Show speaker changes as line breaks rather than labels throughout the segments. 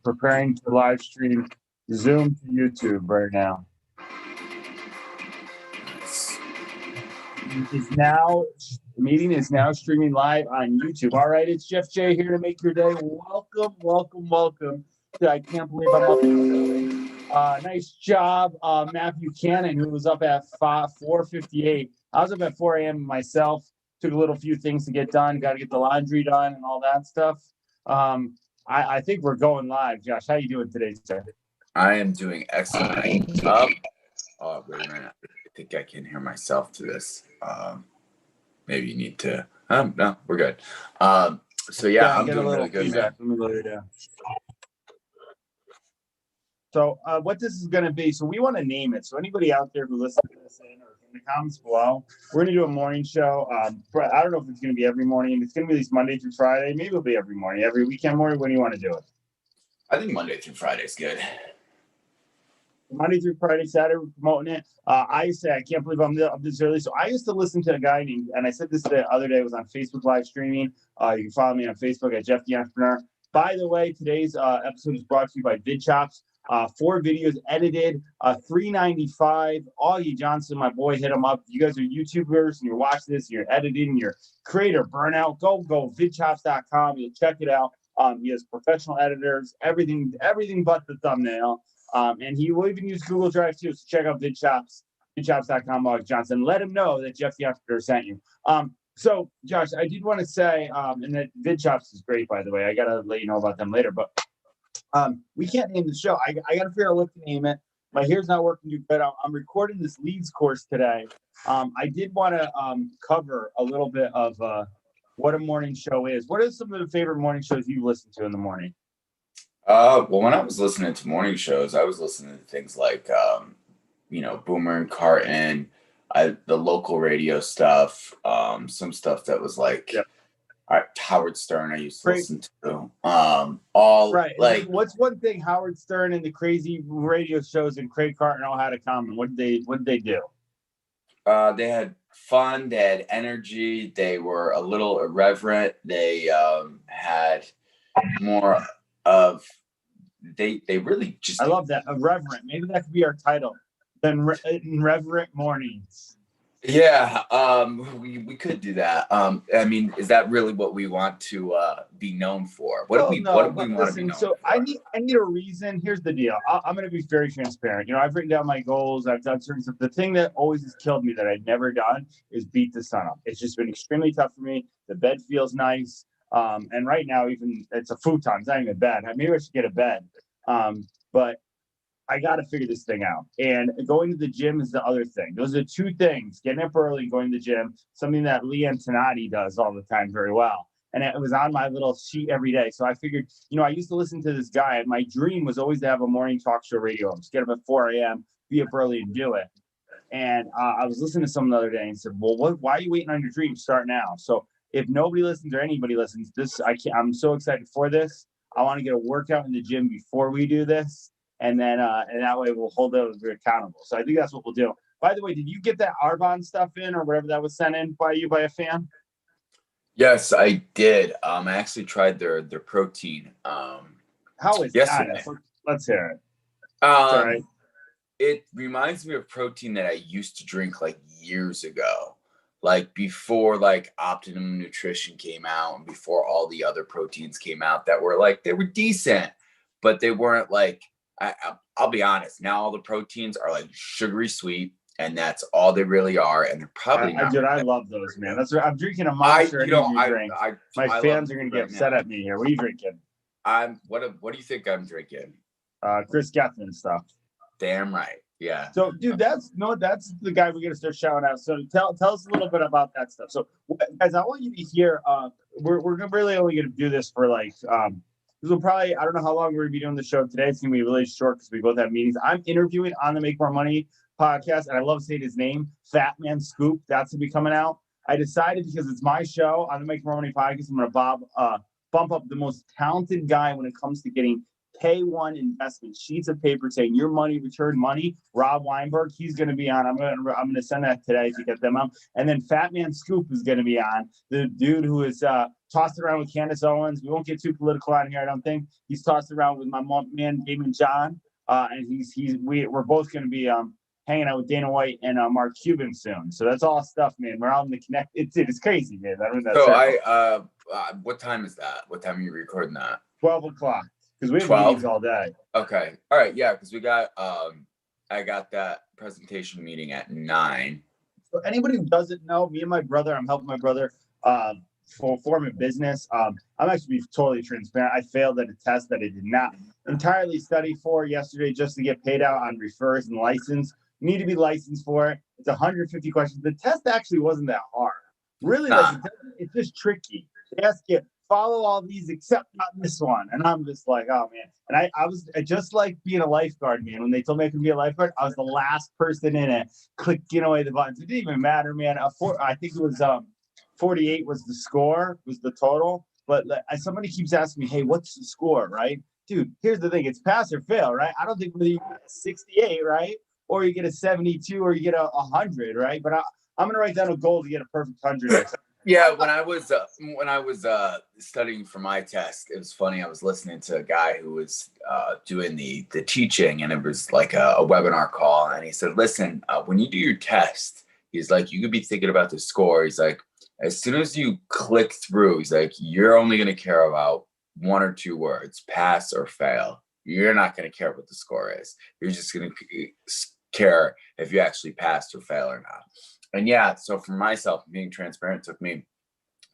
Preparing to live stream Zoom to YouTube right now. The meeting is now streaming live on YouTube. All right, it's Jeff J here to make your day. Welcome. I can't believe I'm up early. Nice job, Matthew Cannon, who was up at 4:58. I was up at 4 a.m. myself. Took a few things to get done. Got to get the laundry done and all that stuff. I think we're going live. Josh, how you doing today, sir?
I am doing excellent. Oh, wait a minute. I think I can hear myself through this. Maybe you need to. No, we're good. So yeah, I'm doing really good, man.
Let me lower it down. So what this is going to be, so we want to name it. So anybody out there who listens to this in or in the comments below, we're going to do a morning show. I don't know if it's going to be every morning. It's going to be at least Monday through Friday. Maybe it'll be every morning, every weekend morning. When do you want to do it?
I think Monday through Friday is good.
Monday through Friday, Saturday, we're promoting it. I can't believe I'm up this early. So I used to listen to a guy named, and I said this the other day, it was on Facebook live streaming. You can follow me on Facebook at Jeff the Entrepreneur. By the way, today's episode is brought to you by VidChops. 4 videos edited, $3.95. Augie Johnson, my boy, hit him up. If you guys are YouTubers and you're watching this, you're editing, you're creator burnout, go vidchops.com. You'll check it out. He has professional editors, everything but the thumbnail. And he will even use Google Drive too. So check out VidChops, vidchops.com, Augie Johnson. Let him know that Jeff the Entrepreneur sent you. So Josh, I did want to say, and that VidChops is great, by the way. I got to let you know about them later, but we can't name the show. I got to figure out what to name it. My hair's not working too good. I'm recording this leads course today. I did want to cover a little bit of what a morning show is. What are some of the favorite morning shows you listen to in the morning?
Well, when I was listening to morning shows, I was listening to things like, Boomer and Carton, the local radio stuff, some stuff that was like, Howard Stern. I used to listen to
What's one thing Howard Stern and the crazy radio shows and Craig Carton all had in common? What did they do?
They had fun. They had energy. They were a little irreverent. They had more of they really just.
I love that, irreverent. Maybe that could be our title. Then Irreverent Mornings.
Yeah, we could do that. I mean, is that really what we want to be known for? What do we want to be known for?
I need a reason. Here's the deal. I'm going to be very transparent. I've written down my goals. I've done certain stuff. The thing that always has killed me that I've never done is beat the sun up. It's just been extremely tough for me. The bed feels nice. And right now, even it's a futon. It's not even a bed. Maybe I should get a bed. But I got to figure this thing out. And going to the gym is the other thing. Those are 2 things, getting up early and going to the gym, something that Leanne Tenati does all the time very well. And it was on my little sheet every day. So I figured, I used to listen to this guy. And my dream was always to have a morning talk show radio. Just get up at 4 a.m., be up early and do it. And I was listening to someone the other day and said, well, why are you waiting on your dream? Start now. So if nobody listens or anybody listens, I'm so excited for this. I want to get a workout in the gym before we do this. And then, and that way we'll hold those accountable. So I think that's what we'll do. By the way, did you get that Arbonne stuff in or whatever that was sent in by you by a fan?
Yes, I did. I actually tried their protein.
How is
yesterday.
That? Let's hear it. All right.
It reminds me of protein that I used to drink like years ago, like before like Optimum Nutrition came out and before all the other proteins came out that were like, they were decent, but they weren't like, I'll be honest. Now all the proteins are like sugary sweet, and that's all they really are. And they're probably not.
Dude, I love those, man. That's right. I'm drinking a Monster drink. My fans are gonna get upset at me here. What are you drinking?
What do you think I'm drinking?
Chris Gethin stuff.
Damn right. Yeah.
So, dude, that's the guy we're gonna start shouting out. So, tell us a little bit about that stuff. So, guys, I want you to hear. We're really only gonna do this for like. This will probably, I don't know how long we're going to be doing the show today. It's going to be really short because we both have meetings. I'm interviewing on the Make More Money podcast, and I love saying his name, Fat Man Scoop. That's going to be coming out. I decided because it's my show on the Make More Money podcast, I'm going to bump up the most talented guy when it comes to getting K1 investment, sheets of paper saying your money, return money. Rob Weinberg, he's going to be on. I'm going to send that today to get them out. And then Fat Man Scoop is going to be on. The dude who is tossed around with Candace Owens. We won't get too political on here, I don't think. He's tossed around with my man Damon John, and we're both going to be hanging out with Dana White and Mark Cuban soon. So that's all stuff, man. We're all in the connect. It's crazy, man. I mean, that's
so what time is that? What time are you recording that?
12 o'clock. Because we have
12?
meetings all day.
Okay. All right. Yeah. Because we got, I got that presentation meeting at 9.
So anybody who doesn't know, me and my brother, I'm helping my brother form a business. I'm actually totally transparent. I failed at a test that I did not entirely study for yesterday just to get paid out on refers and license. You need to be licensed for it. It's 150 questions. The test actually wasn't that hard. Really, it's just tricky. They ask you, follow all these except not this one. And I'm just like, oh man. And I was just like being a lifeguard, man. When they told me I could be a lifeguard, I was the last person in it, clicking away the buttons. It didn't even matter, man. I think it was 48 was the score, was the total. But somebody keeps asking me, hey, what's the score, right? Dude, here's the thing. It's pass or fail, right? I don't think whether you get a 68, right? Or you get a 72 or you get a 100, right? But I'm going to write down a goal to get a perfect 100.
Yeah, when I was studying for my test, it was funny. I was listening to a guy who was doing the teaching, and it was like a webinar call. And he said, "Listen, when you do your test, he's like, you could be thinking about the score. He's like, as soon as you click through, he's like, you're only going to care about 1 or 2 words, pass or fail. You're not going to care what the score is. You're just going to care if you actually passed or fail or not." And yeah, so for myself, being transparent, took me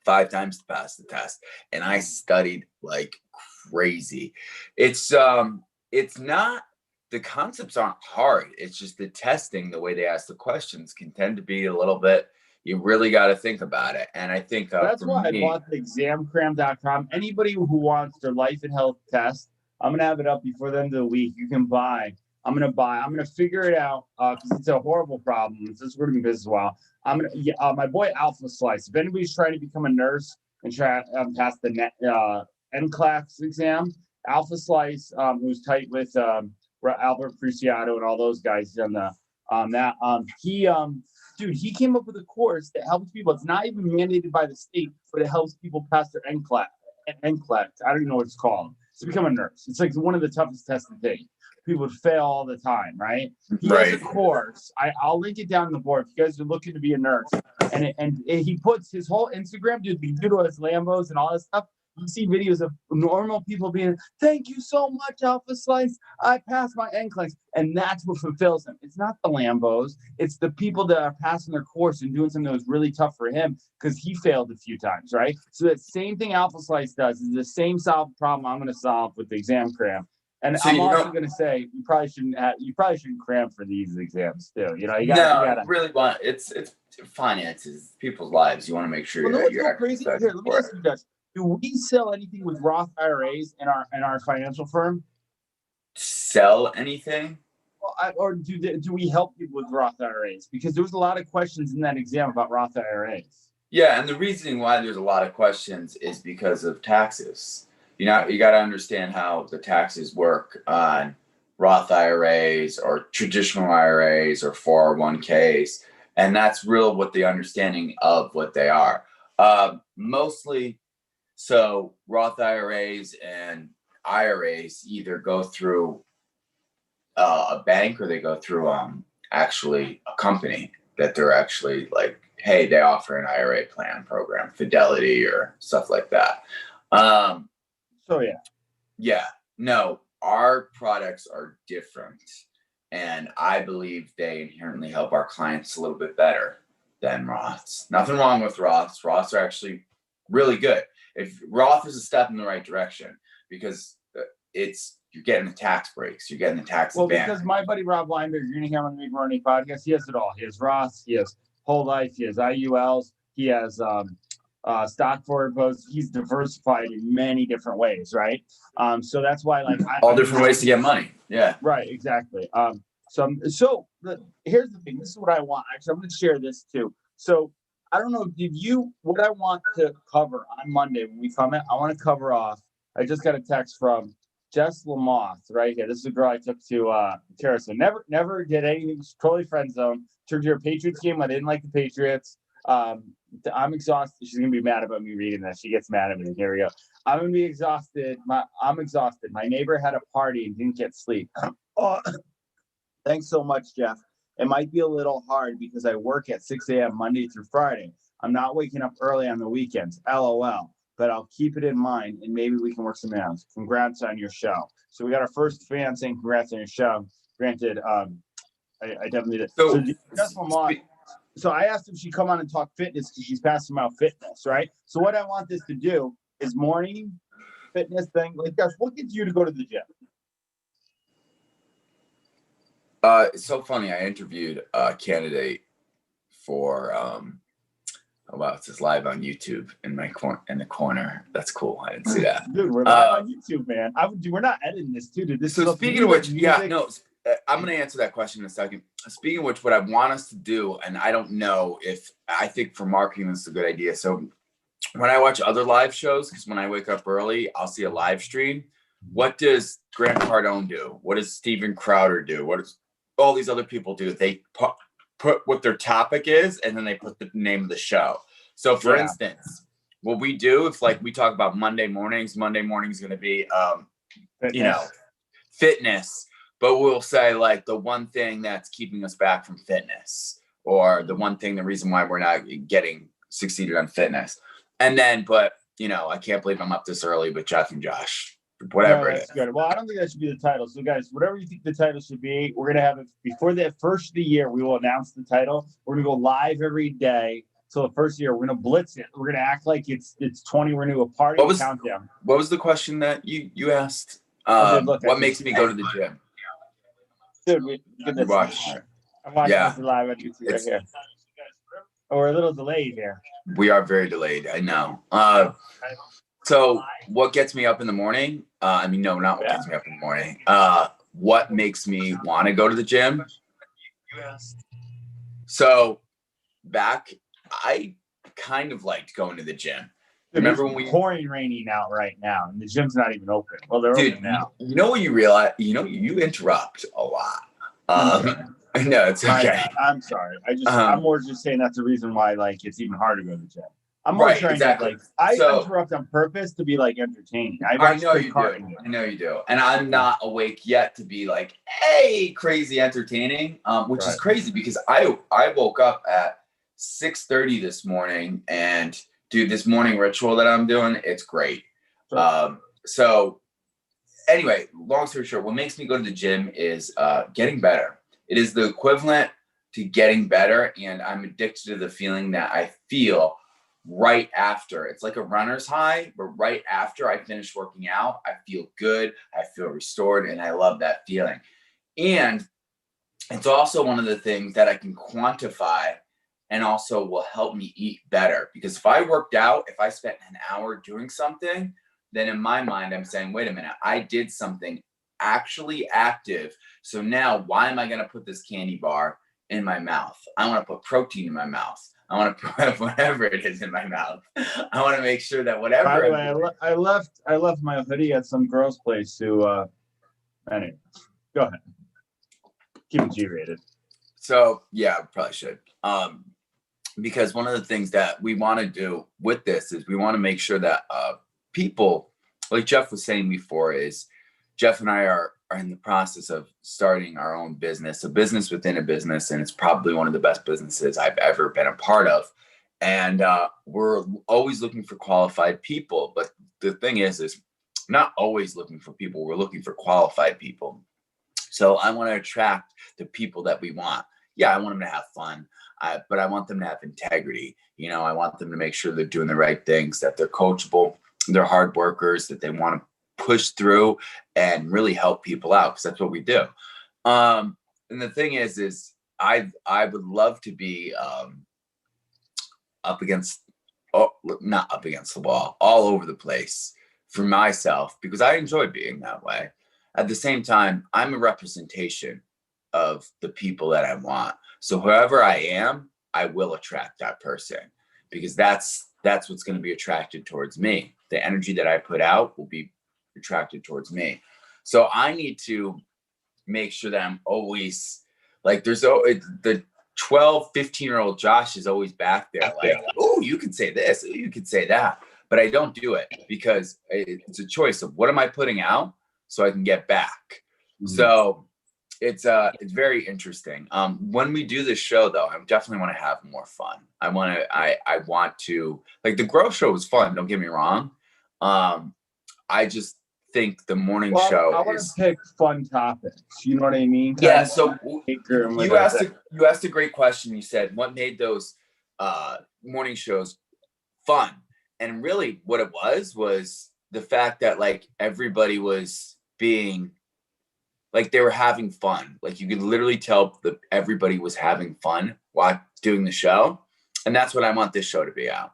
5 times to pass the test, and I studied like crazy. It's not, the concepts aren't hard. It's just the testing, the way they ask the questions can tend to be a little bit, you really got to think about it. And I think
that's why I bought the examcram.com. Anybody who wants their life and health test, I'm going to have it up before the end of the week. You can buy. I'm going to figure it out because it's a horrible problem. It's we're going to be business a while. My boy Alpha Slice. If anybody's trying to become a nurse and try to pass the NCLEX exam, Alpha Slice, who's tight with Albert Preciado and all those guys on that. He came up with a course that helps people. It's not even mandated by the state, but it helps people pass their NCLEX. I don't even know what it's called. To become a nurse. It's like one of the toughest tests to take. People would fail all the time, right? He has a course. I'll link it down on the board if you guys are looking to be a nurse. And he puts his whole Instagram, dude, the dude with Lambos and all that stuff. You see videos of normal people being, thank you so much, Alpha Slice. I passed my NCLEX. And that's what fulfills him. It's not the Lambos. It's the people that are passing their course and doing something that was really tough for him because he failed a few times, right? So that same thing Alpha Slice does is the same solved problem I'm going to solve with the exam cram. And so I'm also going to say you probably shouldn't cram for these exams too. You gotta
really want it's finances, people's lives. You want to make sure that you're
crazy. Here, let me ask you guys: do we sell anything with Roth IRAs in our financial firm?
Sell anything?
Well, or do we help people with Roth IRAs? Because there was a lot of questions in that exam about Roth IRAs.
Yeah, and the reasoning why there's a lot of questions is because of taxes. You got to understand how the taxes work on Roth IRAs or traditional IRAs or 401ks. And that's real what the understanding of what they are. Mostly, so Roth IRAs and IRAs either go through a bank or they go through actually a company that they're actually like, hey, they offer an IRA plan program, Fidelity or stuff like that. Yeah, no, our products are different, and I believe they inherently help our clients a little bit better than Roths. Nothing wrong with Roths. Roths are actually really good. If Roth is a step in the right direction because you're getting the tax breaks, you're getting the tax advantage.
Because my buddy Rob Weinberg, you're gonna hear him on the Big Running podcast. He has it all. He has Roths, he has whole life, he has IULs, he has stock forward posts. He's diversified in many different ways, right? So that's why, like,
all different ways to get money. Yeah,
right, exactly. Here's the thing. This is what I want. Actually, I'm going to share this too. So I don't know. What I want to cover on Monday when we come in? I want to cover off. I just got a text from Jess Lamoth right here. This is a girl I took to Terrace. Never did anything. She's totally friend zone. Turned to a Patriots game. I didn't like the Patriots. I'm exhausted. She's gonna be mad about me reading this. She gets mad at me. Here we go. I'm gonna be exhausted. I'm exhausted. My neighbor had a party and didn't get sleep. Oh, thanks so much, Jeff. It might be a little hard because I work at 6 a.m. Monday through Friday. I'm not waking up early on the weekends. LOL. But I'll keep it in mind and maybe we can work something out. Congrats on your show. So we got our first fan saying congrats on your show. Granted, I definitely did. So I asked if she'd come on and talk fitness because she's passing out fitness, right? So what I want this to do is morning fitness thing. Like, guys, what gets you to go to the gym?
It's so funny. I interviewed a candidate for wow, it's just live on YouTube in the corner. That's cool. I didn't see that.
Dude, we're live on YouTube, man. We're not editing this, too, dude.
So speaking of which, I'm going to answer that question in a second. Speaking of which, what I want us to do, and I don't know if I think for marketing this is a good idea. So when I watch other live shows, because when I wake up early, I'll see a live stream. What does Grant Cardone do? What does Steven Crowder do? What does all these other people do? They put what their topic is, and then they put the name of the show. So for instance, what we do, if like we talk about Monday mornings is going to be, fitness, but we'll say like the one thing that's keeping us back from fitness, or the reason why we're not getting succeeded on fitness. And then, but I can't believe I'm up this early with Jeff and Josh. Whatever it is.
Good. Well, I don't think that should be the title. So, guys, whatever you think the title should be, we're gonna have it before the first of the year. We will announce the title. We're gonna go live every day till the first year. We're gonna blitz it. We're gonna act like it's 20. We're gonna do a party countdown.
What was the question that you asked? What makes me go to the gym?
Dude, I'm watching this live on YouTube right here. Oh, we're a little delayed here.
We are very delayed. I know. So what gets me up in the morning? Not what gets me up in the morning. What makes me want to go to the gym? So I kind of liked going to the gym. Remember when
pouring raining out right now and the gym's not even open? Well, they're open now.
You know what you realize? You interrupt a lot. No, it's okay.
I'm sorry. I'm more just saying that's the reason why it's even harder to go to the gym. I'm more trying to interrupt on purpose to be entertaining.
I know you do. I know you do. And I'm not awake yet to be hey, crazy entertaining, which is crazy because I woke up at 6:30 this morning, and dude, this morning ritual that I'm doing, it's great. So anyway, long story short, what makes me go to the gym is getting better. It is the equivalent to getting better, and I'm addicted to the feeling that I feel right after. It's like a runner's high, but right after I finish working out, I feel good, I feel restored, and I love that feeling. And it's also one of the things that I can quantify and also will help me eat better. Because if I worked out, if I spent an hour doing something, then in my mind, I'm saying, wait a minute, I did something actually active. So now why am I going to put this candy bar in my mouth? I want to put protein in my mouth. I want to put whatever it is in my mouth. I want to make sure that whatever.
By the way, I left my hoodie at some girl's place to. Anyway, go ahead. Keep it G-rated.
So yeah, I probably should. Because one of the things that we want to do with this is we want to make sure that people, like Jeff was saying before, is Jeff and I are in the process of starting our own business, a business within a business, and it's probably one of the best businesses I've ever been a part of. And we're always looking for qualified people, but the thing is not always looking for people. We're looking for qualified people. So I want to attract the people that we want. Yeah, I want them to have fun, but I want them to have integrity. I want them to make sure they're doing the right things, that they're coachable, they're hard workers, that they want to push through and really help people out, because that's what we do. And the thing is I would love to be not up against the wall, all over the place for myself, because I enjoy being that way. At the same time, I'm a representation of the people that I want. So whoever I am, I will attract that person, because that's what's going to be attracted towards me. The energy that I put out will be attracted towards me. So I need to make sure that I'm always like, the 12, 15-year-old Josh is always back there like, oh, you can say this, you can say that. But I don't do it because it's a choice of what am I putting out so I can get back. So it's very interesting. When we do this show though, I definitely want to have more fun. I want to like the Grow Show was fun, don't get me wrong. I just think the morning show
I want to pick fun topics. You know what I mean?
Yeah. So you asked a great question. You said what made those morning shows fun, and really what it was the fact that like everybody was being like they were having fun. Like you could literally tell that everybody was having fun while doing the show, and that's what I want this show to be out.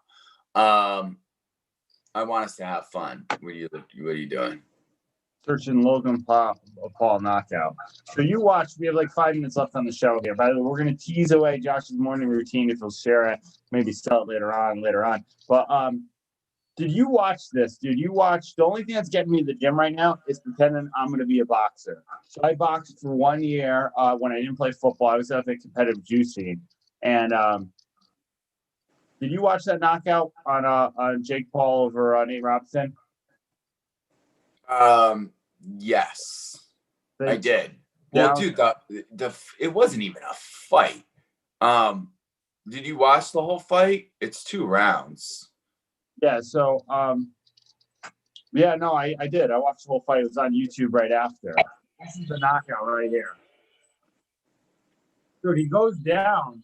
I want us to have fun. What are you doing?
Searching Logan Paul knockout. So you watched. We have like 5 minutes left on the show here. By the way, we're gonna tease away Josh's morning routine if he'll share it. Maybe sell it later on. But did you watch this? Did you watch? The only thing that's getting me to the gym right now is pretending I'm gonna be a boxer. So I boxed for 1 year when I didn't play football. I was at the competitive juicing. And did you watch that knockout on Jake Paul over Nate Robinson?
Yes, I did. Well, dude, it wasn't even a fight. Did you watch the whole fight? It's 2 rounds.
Yeah. So, yeah, no, I did. I watched the whole fight. It was on YouTube right after. This is the knockout right here. Dude, he goes down.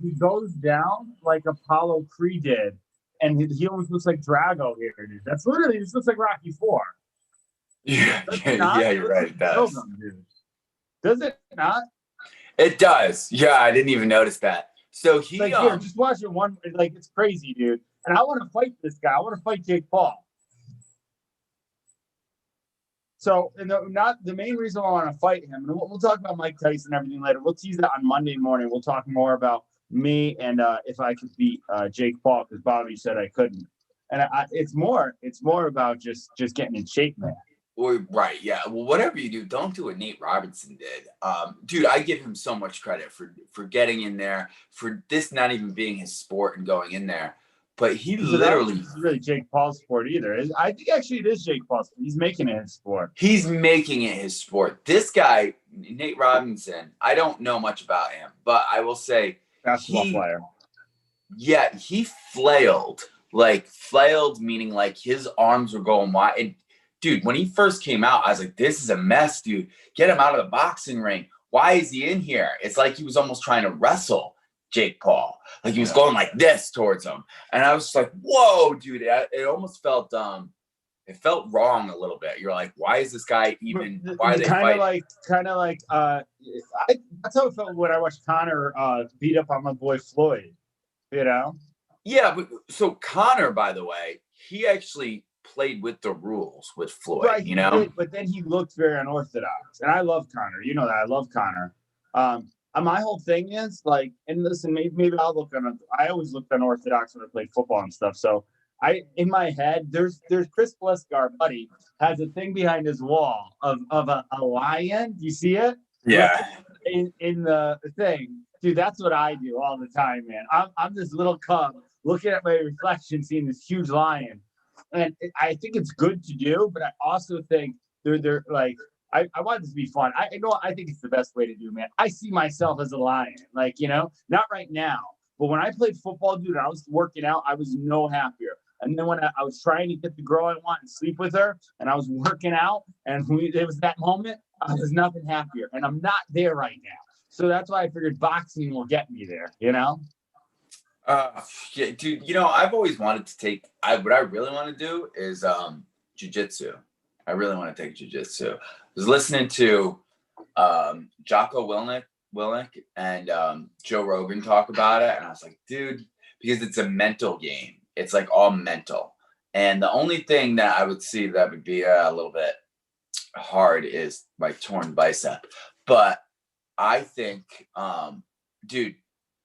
He goes down like Apollo Creed did, and he almost looks like Drago here, dude. That's literally this looks like Rocky IV.
Yeah, you're right. It does.
Does it not?
It does. Yeah, I didn't even notice that. So he
like, here, just watch it one. Like it's crazy, dude. And I want to fight this guy. I want to fight Jake Paul. So, not the main reason I want to fight him. And we'll talk about Mike Tyson and everything later. We'll tease that on Monday morning. We'll talk more about me and if I could beat Jake Paul because Bobby said I couldn't. And it's more about just getting in shape, man.
Right, yeah. Well, whatever you do, don't do what Nate Robinson did. Dude, I give him so much credit for getting in there, for this not even being his sport and going in there. But he literally
it's really Jake Paul's sport either. I think actually it is Jake Paul's. He's making it his sport.
He's making it his sport. This guy, Nate Robinson, I don't know much about him, but I will say
basketball player.
Yeah, he flailed meaning like his arms were going wide. And dude, when he first came out, I was like, this is a mess, dude. Get him out of the boxing ring. Why is he in here? It's like he was almost trying to wrestle Jake Paul. Like he was going like this towards him. And I was just like, whoa, dude. It almost felt it felt wrong a little bit. You're like, why is this guy even why are they fighting?
That's how it felt when I watched Conor beat up on my boy Floyd, you know?
Yeah, but so Conor, by the way, he actually played with the rules with Floyd,
right,
you know?
Did, but then he looked very unorthodox. And I love Conor. You know that. I love Conor. My whole thing is like, and listen, maybe I'll I always looked unorthodox when I played football and stuff. So in my head, there's Chris Blesk, our buddy, has a thing behind his wall of a lion. Do you see it?
Yeah.
In the thing. Dude, that's what I do all the time, man. I'm this little cub looking at my reflection, seeing this huge lion. And I think it's good to do, but I also think they're like, I want this to be fun. I think it's the best way to do, man. I see myself as a lion, like, you know, not right now, but when I played football, dude, and I was working out, I was no happier. And then when I was trying to get the girl I want and sleep with her, and I was working out, and it was that moment, I was nothing happier. And I'm not there right now. So that's why I figured boxing will get me there, you know?
Yeah, dude, you know, I've always wanted to take, what I really want to do is jiu-jitsu. I really want to take jiu-jitsu. I was listening to Jocko Willink and Joe Rogan talk about it. And I was like, dude, because it's a mental game. It's like all mental. And the only thing that I would see that would be a little bit hard is my torn bicep. But I think, dude,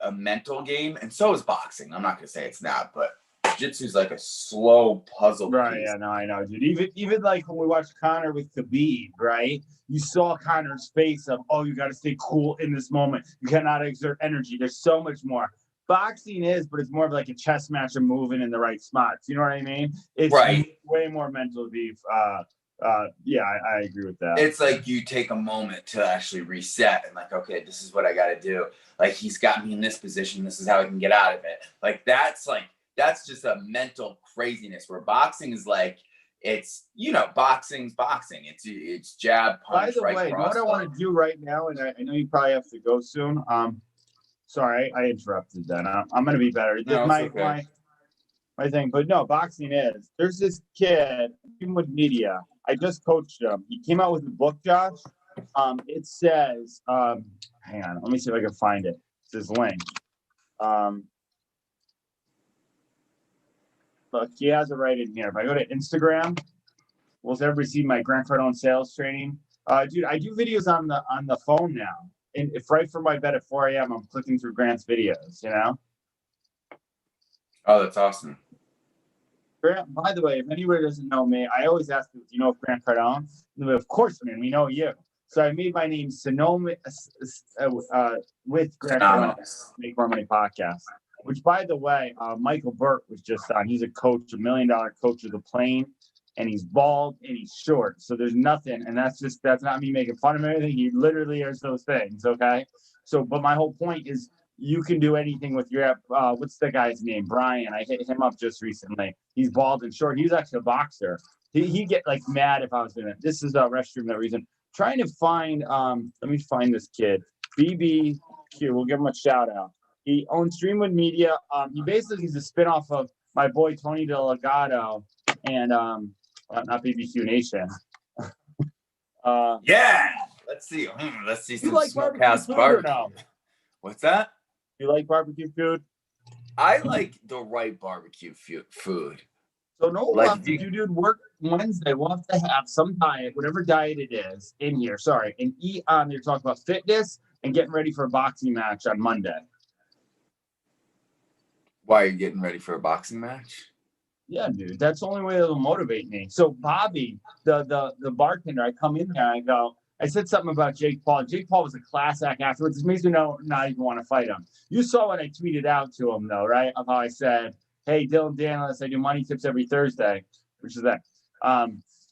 a mental game, and so is boxing. I'm not going to say it's not, but jiu-jitsu is like a slow puzzle
Right,
piece.
yeah, no, I know, dude. Even like when we watched Connor with Khabib, right? You saw Connor's face of, oh, you got to stay cool in this moment. You cannot exert energy. There's so much more. Boxing is, but it's more of like a chess match of moving in the right spots. You know what I mean? It's
Right.
way more mental beef. Yeah, I agree with that.
It's like you take a moment to actually reset and like, okay, this is what I got to do. Like he's got me in this position. This is how I can get out of it. That's just a mental craziness where boxing is like, it's, boxing's boxing. It's jab, punch,
By the
right,
way, you know what I want to do right now, and I know you probably have to go soon. Sorry, I interrupted that. I'm gonna be better.
No,
my
it's okay.
my thing, but no, boxing is. There's this kid with media. I just coached him. He came out with a book, Josh. It says, hang on, let me see if I can find it. It's his link. Look, he has it right in here. If I go to Instagram, will everybody see my Grant Cardone sales training? Dude, I do videos on the phone now. And if right from my bed at 4 a.m., I'm clicking through Grant's videos,
Oh, that's awesome.
Grant, by the way, if anybody doesn't know me, I always ask them, do you know Grant Cardone? Of course, man, we know you. So I made my name Sonoma with Grant Cardone, Make More Money podcast, which, by the way, Michael Burke was just on. He's a coach, $1 million coach of the plane. And he's bald and he's short. So there's nothing. And that's not me making fun of anything. He literally is those things. Okay. So, but my whole point is you can do anything with your, what's the guy's name? Brian. I hit him up just recently. He's bald and short. He was actually a boxer. He'd get like mad if I was doing it. This is a restroom that reason. Trying to find, let me find this kid. BBQ. We'll give him a shout out. He owns Streamwood Media. He basically is a spinoff of my boy, Tony Delgado and, not BBQ Nation.
Yeah. Let's see. Let's see
You
some
like
smokehouse
barbecue food
barbecue.
or no?
What's that?
You like barbecue food?
I like the right barbecue food.
So no, we'll
Like,
have to do, dude, work Wednesday. We'll have to have some diet, whatever diet it is, in here. Sorry, and eat on. They're talking about fitness and getting ready for a boxing match on Monday.
Why are you getting ready for a boxing match?
Yeah, dude, that's the only way that'll motivate me. So Bobby, the bartender, I come in there, I said something about Jake Paul. Jake Paul was a class act afterwards. It makes me not even want to fight him. You saw what I tweeted out to him, though, right? Of how I said, hey, Dylan Daniels, I do money tips every Thursday, which is that.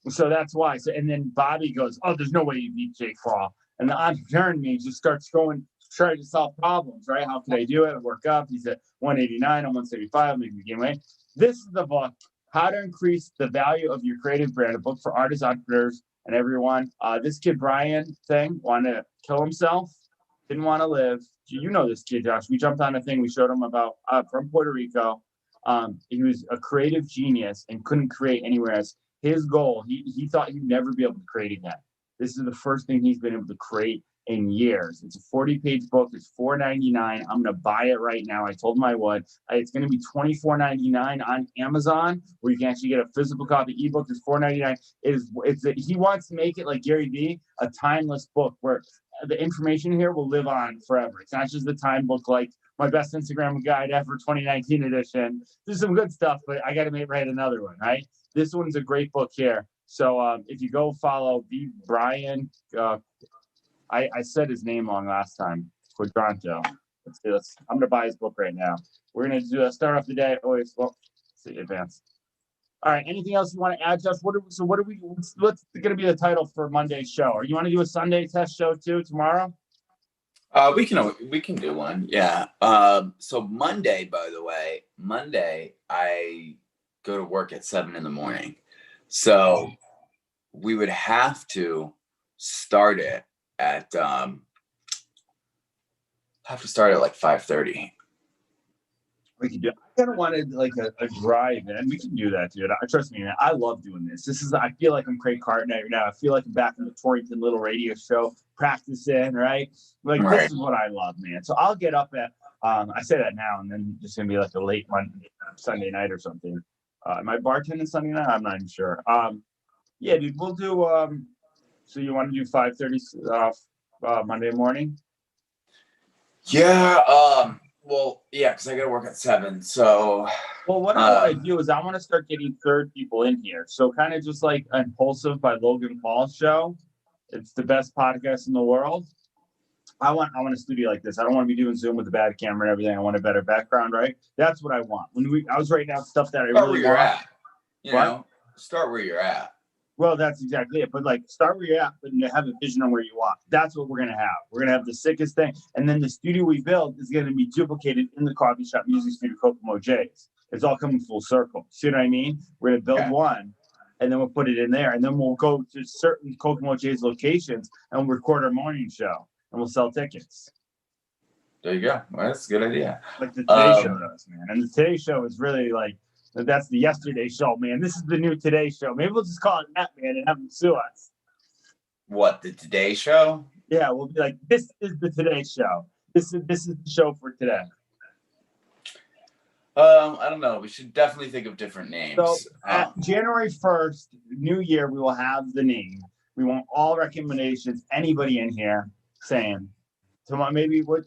So that's why. So, and then Bobby goes, oh, there's no way you beat Jake Paul. And the entrepreneur in me just starts trying to solve problems, right? How can I do it? Work up. He's at 189, I'm 175, making the game weight. This is the book, How to Increase the Value of Your Creative Brand, a book for artists, entrepreneurs, and everyone. This kid, Brian, wanted to kill himself, didn't want to live. You know this kid, Josh. We jumped on a thing. We showed him about from Puerto Rico. He was a creative genius and couldn't create anywhere else. His goal, he thought he'd never be able to create again. This is the first thing he's been able to create in years. It's a 40-page book. It's $4.99. I'm going to buy it right now. I told him I would. It's going to be $24.99 on Amazon, where you can actually get a physical copy. Ebook is $4.99. He wants to make it like Gary Vee, a timeless book where the information here will live on forever. It's not just the time book like my best Instagram guide ever 2019 edition. There's some good stuff, but I got to write another one, right? This one's a great book here. So if you go follow B. Brian, I said his name wrong last time. Quadranto. Let's I'm gonna buy his book right now. We're gonna start off the day. Let's see advance. All right. Anything else you want to add, Josh? What's gonna be the title for Monday's show? Or you want to do a Sunday test show too tomorrow?
We can do one. Yeah. So Monday, by the way, I go to work at 7 a.m. So we would have to start it at like 5:30.
We can do. I kind of wanted like a drive, and we can do that, dude. Trust me, man. I love doing this. I feel like I'm Craig Carton right now. I feel like I'm back in the Torrington Little Radio Show practicing, right? Like
Right.
This is what I love, man. So I'll get up at. I say that now, and then it's gonna be like a late Sunday night or something. Am I bartending Sunday night? I'm not even sure. Yeah, dude. We'll do. So you want to do 5:30 Monday morning?
Yeah. Well, yeah, because I got to work at 7. So,
Well, what I want to do is I want to start getting third people in here. So kind of just like Impulsive by Logan Paul's show. It's the best podcast in the world. I want a studio like this. I don't want to be doing Zoom with a bad camera and everything. I want a better background, right? That's what I want. I was writing out stuff that I
start
really
where you're
want.
at. You know, start where you're at.
Well, that's exactly it. But like, start where you're at, but have a vision on where you want. That's what we're gonna have. We're gonna have the sickest thing, and then the studio we build is gonna be duplicated in the coffee shop music studio, Kokomo J's. It's all coming full circle. See what I mean? We're gonna build one, and then we'll put it in there, and then we'll go to certain Kokomo J's locations and we'll record our morning show, and we'll sell tickets.
There you go. Well, that's a good idea.
Like the Today Show does, man. And the Today Show is really like, that's the yesterday show, man. This is the new Today Show. Maybe we'll just call it that, man, and have them sue us.
What, the Today Show?
Yeah, we'll be like, this is the Today Show. This is the show for today.
I don't know. We should definitely think of different names.
So at January 1st, New Year, we will have the name. We want all recommendations. Anybody in here saying tomorrow? Maybe what?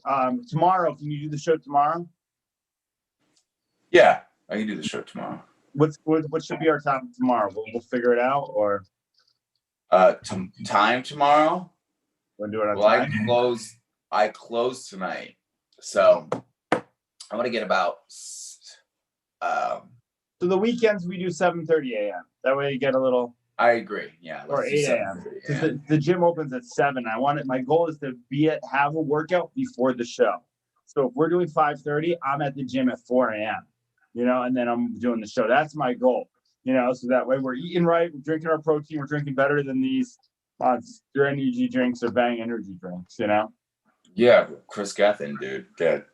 Tomorrow? Can you do the show tomorrow?
Yeah, I can do the show tomorrow.
What should be our topic tomorrow? We'll figure it out, or
time tomorrow.
We'll do it on time.
I close tonight, so I'm gonna get about.
So the weekends we do 7:30 a.m. That way you get a little.
I agree. Yeah.
Or 8 a.m. Because the gym opens at 7. My goal is to have a workout before the show. So if we're doing 5:30, I'm at the gym at 4 a.m. And then I'm doing the show. That's my goal. So that way we're eating right, we're drinking our protein, we're drinking better than these Monster Energy drinks or Bang energy drinks.
Yeah, Chris Gethin, dude. Get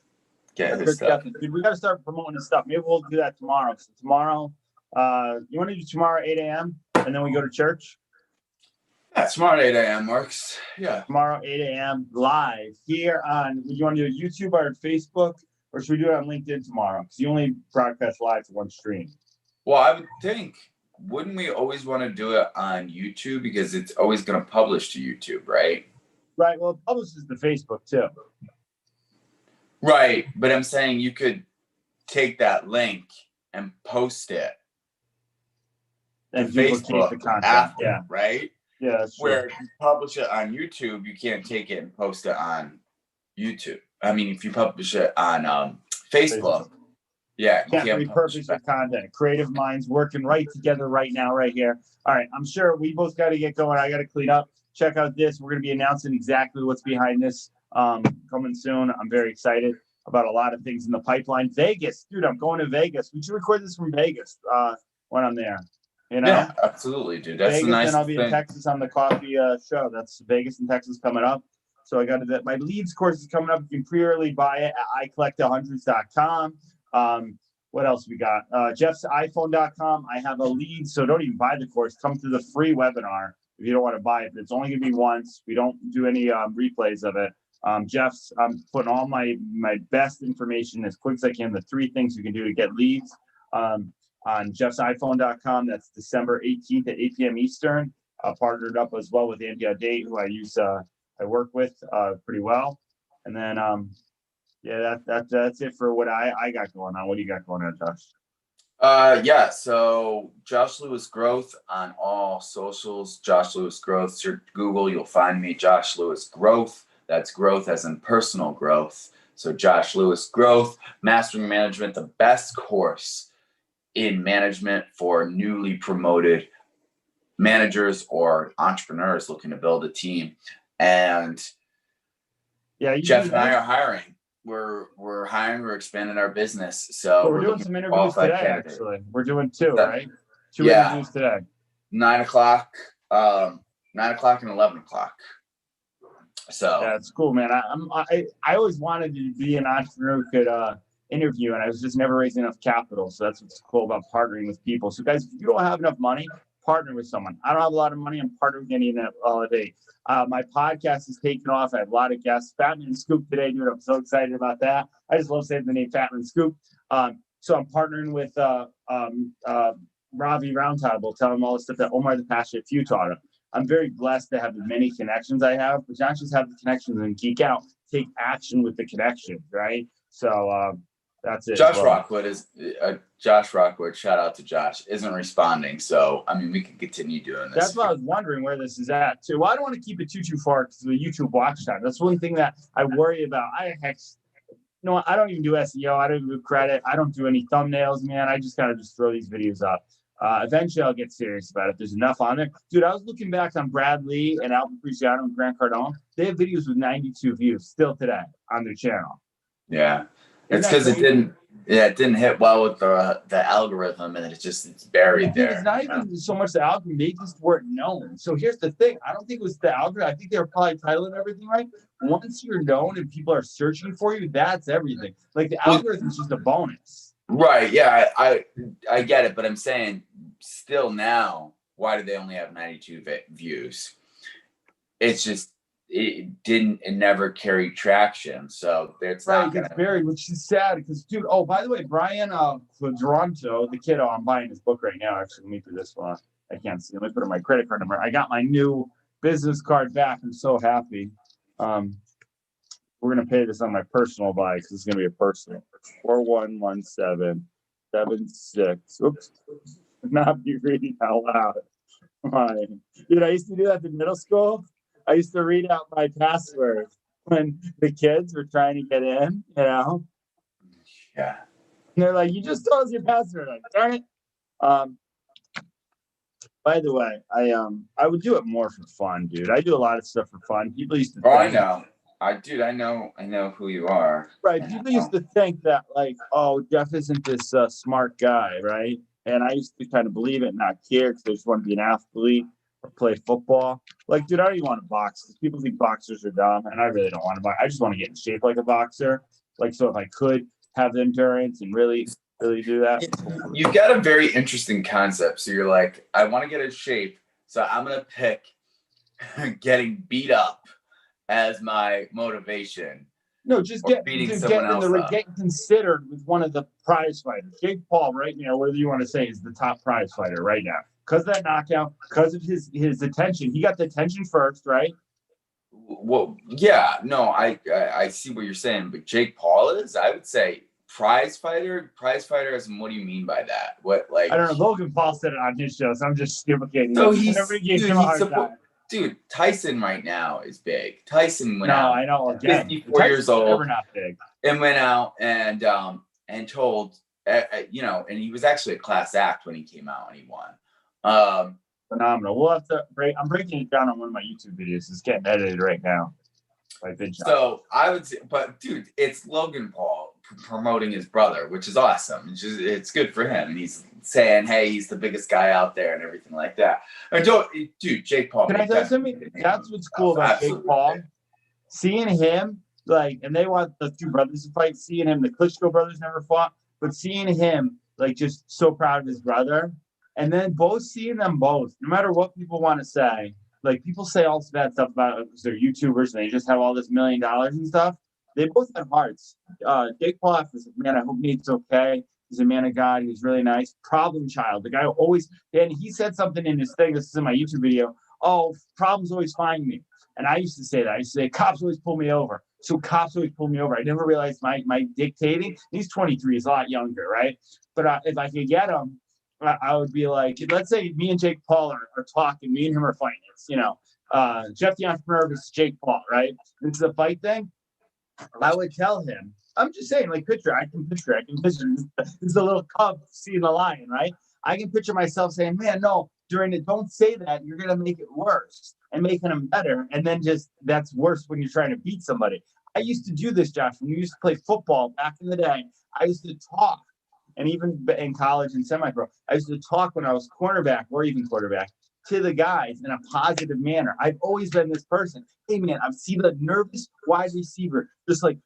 his stuff.
Dude, we got to start promoting this stuff. Maybe we'll do that tomorrow. So tomorrow, you want to do tomorrow 8 a.m. and then we go to church?
Yeah, tomorrow 8 a.m. works. Yeah.
Tomorrow 8 a.m. live here on. You want to do YouTube or Facebook, or should we do it on LinkedIn tomorrow? Because you only broadcast live to one stream.
Well, I would think, wouldn't we always want to do it on YouTube because it's always going to publish to YouTube, right?
Right. Well, it publishes to Facebook too.
Right, but I'm saying you could take that link and post it
and
Facebook
the content.
After, right?
Yeah, that's true.
Where if you publish it on YouTube, you can't take it and post it on YouTube. I mean, if you publish it on Facebook, yeah,
you can't repurpose the content. Creative minds working right together right now, right here. All right, I'm sure we both got to get going. I got to clean up. Check out this. We're going to be announcing exactly what's behind this. Coming soon. I'm very excited about a lot of things in the pipeline. Vegas, dude, I'm going to Vegas. We should record this from Vegas when I'm there.
Yeah, absolutely, dude. That's
Vegas,
nice.
And I'll be in Texas on the coffee show. That's Vegas and Texas coming up. So I got that. My leads course is coming up. You can pre-early buy it at iCollectHundreds.com. What else we got? JeffsIPhone.com. I have a lead, so don't even buy the course. Come to the free webinar if you don't want to buy it. But it's only going to be once. We don't do any replays of it. Jeff's, I'm putting all my best information as quick as I can. The 3 things you can do to get leads on JeffsIPhone.com. That's December 18th at 8 p.m. Eastern. Partnered up as well with Andy O'Day, who I work with pretty well. And then that's it for what I got going on. What do you got going on, Josh?
Yeah, so Josh Lewis Growth on all socials. Josh Lewis Growth. Search Google, you'll find me. Josh Lewis Growth. That's growth as in personal growth. So Josh Lewis Growth, Mastering Management, the best course in management for newly promoted managers or entrepreneurs looking to build a team. And Jeff and I are hiring. We're hiring. We're expanding our business. So
we're doing some interviews today. Actually, we're doing 2, right? 2 interviews today.
9 o'clock, 9 o'clock, and 11 o'clock. So
yeah, it's cool, man. I always wanted to be an entrepreneur who could interview, and I was just never raising enough capital. So that's what's cool about partnering with people. So guys, if you don't have enough money, partner with someone. I don't have a lot of money. I'm partnering with any holiday. My podcast is taking off. I have a lot of guests. Fatman Scoop today, dude. I'm so excited about that. I just love saying the name Fatman Scoop. So I'm partnering with Ravi Roundtable, telling him all the stuff that Omar the Passionate Few taught him. I'm very blessed to have the many connections I have, but not just have the connections and geek out, take action with the connections, right? So that's it.
Josh Rockwood is Josh Rockwood. Shout out to Josh. Isn't responding. So I mean, we can continue doing this.
That's what I was wondering where this is at too. Well, I don't want to keep it too far because of the YouTube watch time. That's one thing that I worry about. I don't even do SEO. I don't even do credit. I don't do any thumbnails, man. I just gotta just throw these videos up. Eventually, I'll get serious about it. There's enough on there, dude. I was looking back on Brad Lee and Albert Preciado and Grant Cardone. They have videos with 92 views still today on their channel.
Yeah, it's because it didn't hit well with the algorithm, and it's buried there.
It's not even so much the algorithm; they just weren't known. So here's the thing: I don't think it was the algorithm. I think they were probably titling everything right. Once you're known and people are searching for you, that's everything. Like the algorithm is just a bonus.
Right. Yeah, I get it, but I'm saying still now, why do they only have 92 views? It's just it never carried traction, so it's
right.
Not
It's buried, which is sad because, dude. Oh, by the way, Brian Quadranto, the kid. I'm buying his book right now. Actually, let me do this one. I can't see. Let me put in my credit card number. I got my new business card back. I'm so happy. We're gonna pay this on my personal buy because it's gonna be a personal. 411776. Oops, not be reading out loud. Dude, I used to do that in middle school. I used to read out my password when the kids were trying to get in.
Yeah.
And they're like, "You just told us your password." Like, darn it. By the way, I would do it more for fun, dude. I do a lot of stuff for fun. People used to.
I know. I know who you are.
Right. People used to think that, like, oh, Jeff isn't this smart guy, right? And I used to kind of believe it and not care because I just want to be an athlete or play football. Like, dude, I don't even want to box because people think boxers are dumb, and I really don't want to box. I just want to get in shape like a boxer. Like, so if I could have the endurance and really do that.
You've got a very interesting concept. So you're like, I want to get in shape, so I'm going to pick getting beat up as my motivation.
No, just getting considered with one of the prize fighters. Jake Paul right now, whether you want to say is the top prize fighter right now. Because of that knockout, because of his attention. He got the attention first, right?
Well, yeah, no, I see what you're saying, but Jake Paul is, I would say, prize fighter as in, what do you mean by that? What, like,
I don't know. Logan Paul said it on his show, so I'm just duplicating.
So dude, Tyson right now is big. Tyson went out.
I know. Again,
54 years old.
Never not big.
And went out and told, and he was actually a class act when he came out and he won.
Phenomenal. We'll have to I'm breaking it down on one of my YouTube videos. It's getting edited right now.
So I would say, but dude, it's Logan Paul promoting his brother, which is awesome. It's good for him. And he's saying, hey, he's the biggest guy out there and everything like that. And dude, Jake Paul.
Can I tell you something? That's what's cool about Jake Paul. Seeing him, like, and they want the two brothers to fight. Seeing him, the Klitschko brothers never fought, but seeing him, like, just so proud of his brother. And then seeing them both, no matter what people want to say, like, people say all this bad stuff about it because they're YouTubers and they just have all this $1 million and stuff. They both have hearts. Jake Paul was like, man, I hope Nate's okay. He's a man of God. He's really nice. Problem child. The guy and he said something in his thing. This is in my YouTube video. Oh, problems always find me. And I used to say that. I used to say, cops always pull me over. So cops always pull me over. I never realized my dictating. He's 23. He's a lot younger, right? But if I could get him, I would be like, let's say me and Jake Paul are talking. Me and him are fighting. It's, Jeff the Entrepreneur versus Jake Paul, right? This is a fight thing. I would tell him, I'm just saying, like, I can picture. This is a little cub seeing the lion, right? I can picture myself saying, man, no, during it, don't say that. You're going to make it worse and making them better. And then that's worse when you're trying to beat somebody. I used to do this, Josh. When we used to play football back in the day, I used to talk. And even in college and semi-pro, I used to talk when I was cornerback or even quarterback to the guys in a positive manner. I've always been this person. Hey, man, I've seen the nervous wide receiver, just like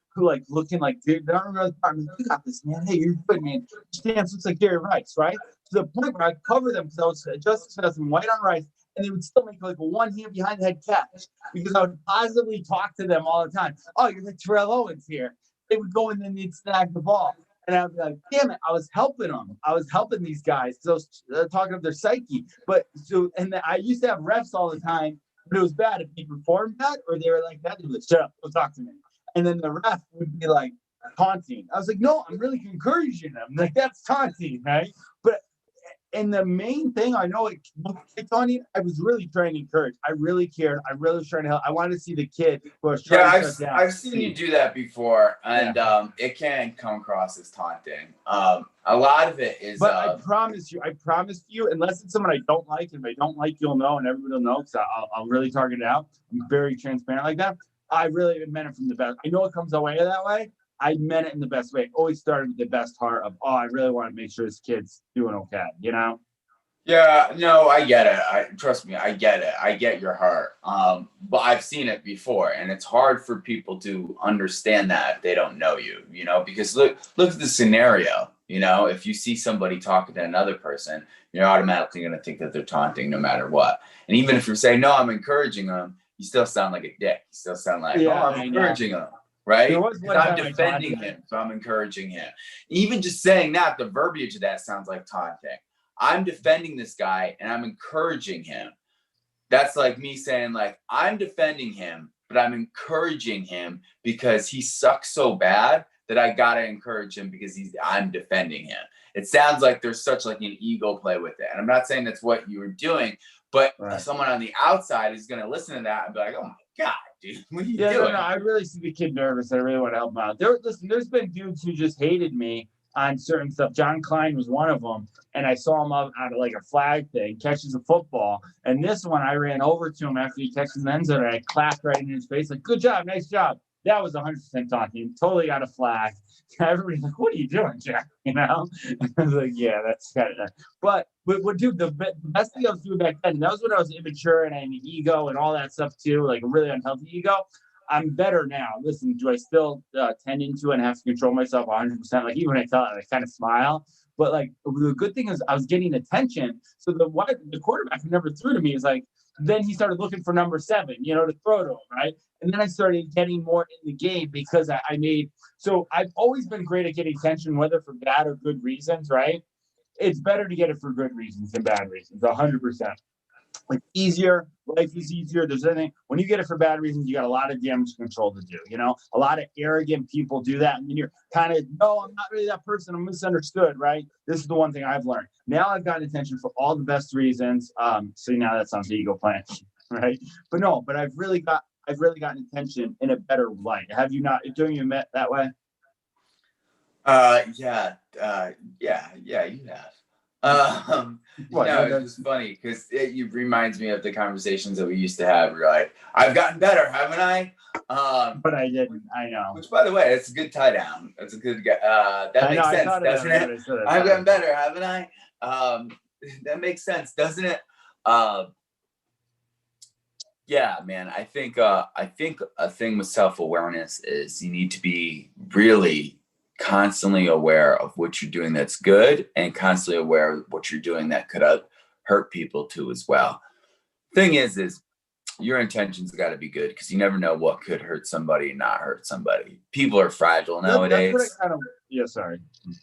looking like, dude, I don't know the department. You got this, man. Hey, you're good, man. Your stance looks like Gary Rice, right? To the point where I cover them because I was Justice Fest white on Rice, and they would still make like a one hand behind the head catch because I would positively talk to them all the time. Oh, you're like Terrell Owens here. They would go and then they'd snag the ball. And I'd be like, damn it, I was helping them. I was helping these guys because I was talking to their psyche. I used to have refs all the time, but it was bad if they performed that or they were like that. They would shut up, don't talk to me. And then the ref would be like, taunting. I was like, no, I'm really encouraging them. Like, that's taunting, right? But and the main thing, I know it's on you. I was really trying to encourage. I really cared. I really was trying to help. I wanted to see the kid who was trying to shut down.
I've seen you do that before, and it can come across as taunting. A lot of it is.
But I promise you, unless it's someone I don't like, and if I don't like, you'll know, and everybody will know, because I'll really target it out. I'm very transparent like that. I really meant it from the best. I know it comes away that way. I meant it in the best way. Always started with the best heart of, I really want to make sure this kid's doing okay, you know?
Yeah, no, I get it. Trust me, I get it. I get your heart. But I've seen it before, and it's hard for people to understand that if they don't know you, you know, because look at the scenario. You know, if you see somebody talking to another person, you're automatically going to think that they're taunting no matter what. And even if you're saying, no, I'm encouraging them, you still sound like a dick. You still sound like, I'm encouraging them. Right? I'm defending him, so I'm encouraging him. Even just saying that, the verbiage of that sounds like taunting. I'm defending this guy and I'm encouraging him. That's like me saying, like, I'm defending him, but I'm encouraging him because he sucks so bad that I gotta encourage him because I'm defending him. It sounds like there's such like an ego play with it. And I'm not saying that's what you were doing, but someone on the outside is gonna listen to that and be like, oh my God, dude, what are you doing?
No, I really see the kid nervous. I really want to help him out. There's been dudes who just hated me on certain stuff. John Klein was one of them, and I saw him out of like a flag thing, catches a football, and this one I ran over to him after he catches the end zone, and I clapped right in his face, like, good job, nice job. That was 100% taunting. Totally got a flag. Everybody's like, what are you doing, Jack? You know? I was like, yeah, that's kind of. But dude, the best thing I was doing back then, and that was when I was immature and I had an ego and all that stuff too, like a really unhealthy ego. I'm better now. Listen, do I still tend into it and have to control myself 100%? Like, even when I tell it, I kind of smile. But like, the good thing is I was getting attention. So the quarterback who never threw to me is like, then he started looking for number 7, you know, to throw to him, right? And then I started getting more in the game because I made. So I've always been great at getting attention, whether for bad or good reasons, right? It's better to get it for good reasons than bad reasons, 100%. Like, easier, life is easier. There's anything when you get it for bad reasons, you got a lot of damage control to do. You know, a lot of arrogant people do that, and then you're kind of, no, I'm not really that person. I'm misunderstood, right? This is the one thing I've learned. Now I've gotten attention for all the best reasons. So now that sounds ego playing, right? But I've really gotten attention in a better light. Have you not? Doing you met that way?
Yeah, you have. It's just funny because it reminds me of the conversations that we used to have. We're like, I've gotten better, haven't I?
But I didn't. I know.
Which, by the way, it's a good tie down. That's a good. That makes sense, doesn't it? I've gotten better, haven't I? That makes sense, doesn't it? Yeah, man. I think a thing with self-awareness is you need to be really constantly aware of what you're doing that's good and constantly aware of what you're doing that could hurt people too as well. Thing is your intentions got to be good because you never know what could hurt somebody and not hurt somebody. People are fragile nowadays.
Sorry.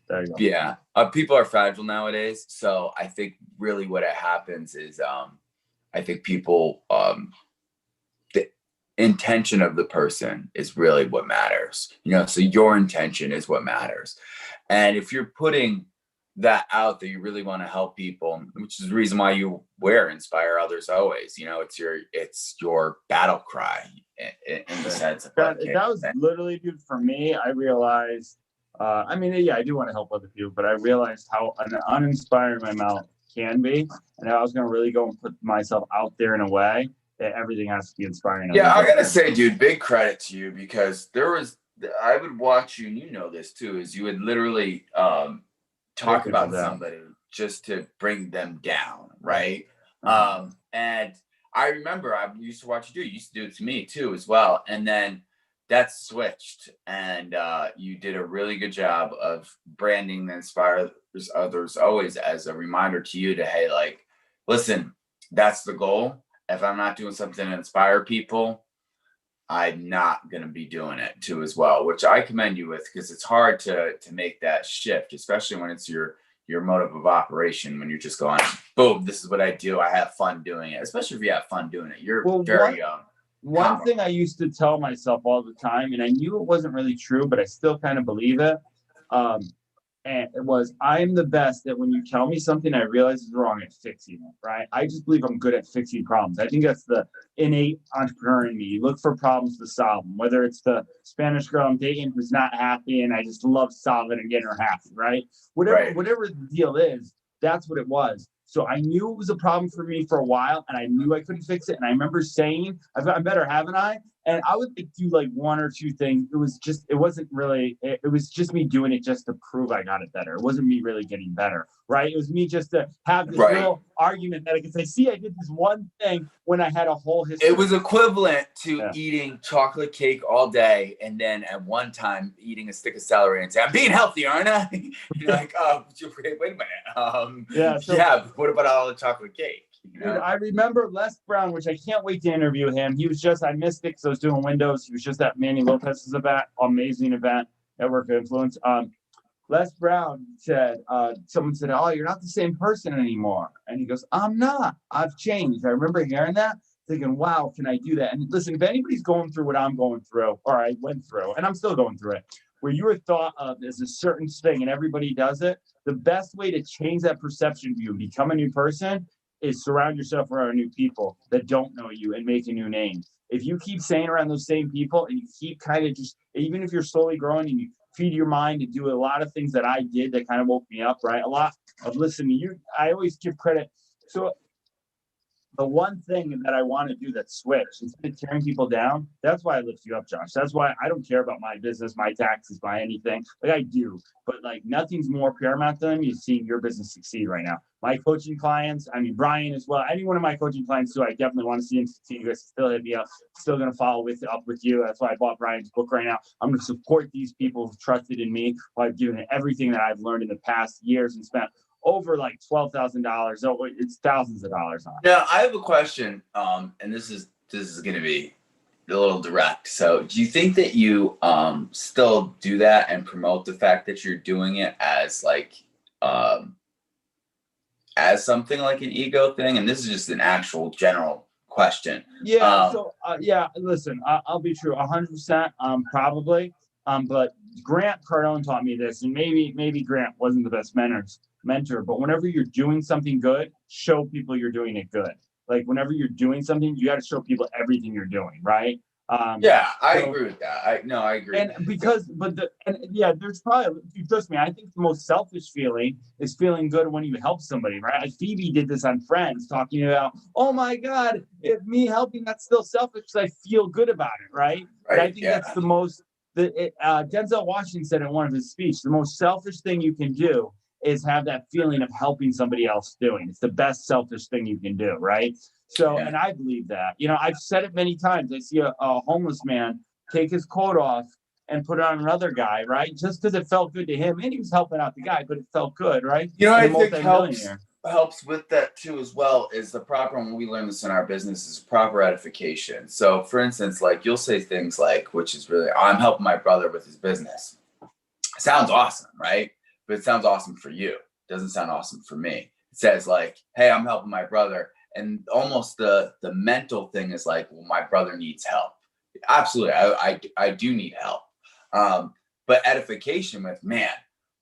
There you go.
Yeah, people are fragile nowadays. So I think really what happens is I think people the intention of the person is really what matters, you know, so your intention is what matters. And if you're putting that out there, you really want to help people, which is the reason why you wear Inspire Others Always, you know, it's your battle cry in the sense of
that was literally, dude, for me. I realized I do want to help other people, but I realized how uninspiring my mouth can be, and I was going to really go and put myself out there in a way that everything has to be inspiring.
Yeah, I gotta say, dude, big credit to you because I would watch you, and you know this too, is you would literally talk about somebody just to bring them down, right? And I remember I used to watch you do. You used to do it to me too as well, and then that switched, and you did a really good job of branding the Inspire Others Always as a reminder to you to, hey, like, listen, that's the goal. If I'm not doing something to inspire people, I'm not going to be doing it too as well, which I commend you with because it's hard to make that shift, especially when it's your motive of operation, when you're just going, boom, this is what I do. I have fun doing it, especially if you have fun doing it. You're very young.
one thing I used to tell myself all the time, and I knew it wasn't really true, but I still kind of believe it. Um, and it was, I'm the best at when you tell me something I realize is wrong at fixing it, right? I just believe I'm good at fixing problems. I think that's the innate entrepreneur in me. You look for problems to solve them, whether it's the Spanish girl I'm dating who's not happy and I just love solving and getting her happy, right?
Right.
Whatever the deal is, that's what it was. So I knew it was a problem for me for a while, and I knew I couldn't fix it. And I remember saying, "I've gotten better, haven't I?" And I would do like one or two things. It wasn't really, it was just me doing it just to prove I got it better. It wasn't me really getting better, right? It was me just to have this
Right.
little argument that I could say, see, I did this one thing when I had a whole history.
It was equivalent to
Yeah.
eating chocolate cake all day and then at one time eating a stick of celery and say, I'm being healthy, aren't I? You're like, oh, wait a minute.
Yeah, so-
yeah, but what about all the chocolate cake? You
Dude,
know?
I remember Les Brown, which I can't wait to interview him. He was just, I missed it because I was doing Windows. He was just at Manny Lopez's event, amazing event, Network of Influence. Les Brown said, someone said, oh, you're not the same person anymore. And he goes, I'm not. I've changed. I remember hearing that, thinking, wow, can I do that? And listen, if anybody's going through what I'm going through, or I went through, and I'm still going through it, where you were thought of as a certain thing and everybody does it, the best way to change that perception of you and become a new person is surround yourself around new people that don't know you and make a new name. If you keep saying around those same people and you keep kind of just, even if you're slowly growing and you feed your mind and do a lot of things that I did that kind of woke me up, right? A lot of listening to you. I always give credit. So the one thing that I want to do that switch instead of tearing people down, that's why I lift you up, Josh. That's why I don't care about my business, my taxes, my anything. Like I do, but like nothing's more paramount than you seeing your business succeed right now. My coaching clients, I mean, Brian as well, any one of my coaching clients too, I definitely want to see him succeed. You guys still hit me up, still going to follow up with you. That's why I bought Brian's book right now. I'm going to support these people who've trusted in me by doing everything that I've learned in the past years and spent over like $12,000. So it's thousands of dollars on it.
Now, I have a question, and this is going to be a little direct. So, do you think that you still do that and promote the fact that you're doing it as like as something like an ego thing? And this is just an actual general question.
Yeah. Listen, I'll be true, 100%. Probably. But Grant Cardone taught me this, and maybe Grant wasn't the best mentor, but whenever you're doing something good, show people you're doing it good. Like whenever you're doing something, you got to show people everything you're doing, right?
I agree with that. I agree.
And there's probably, trust me, I think the most selfish feeling is feeling good when you help somebody, right? Like Phoebe did this on Friends, talking about, oh my God, if me helping, that's still selfish because I feel good about it, right? But I think that's the most, Denzel Washington said in one of his speeches, the most selfish thing you can do is have that feeling of helping somebody else doing. It's the best selfish thing you can do, right? So, and I believe that. You know, I've said it many times. I see a homeless man take his coat off and put it on another guy, right? Just because it felt good to him, and he was helping out the guy, but it felt good, right?
You know, I think helps with that too as well is the proper, when we learn this in our business, is proper edification. So, for instance, like you'll say things like, which is really, I'm helping my brother with his business. Sounds awesome, right? But it sounds awesome for you. It doesn't sound awesome for me. It says like, hey, I'm helping my brother. And almost the mental thing is like, well, my brother needs help. Absolutely. I do need help. But edification with, man,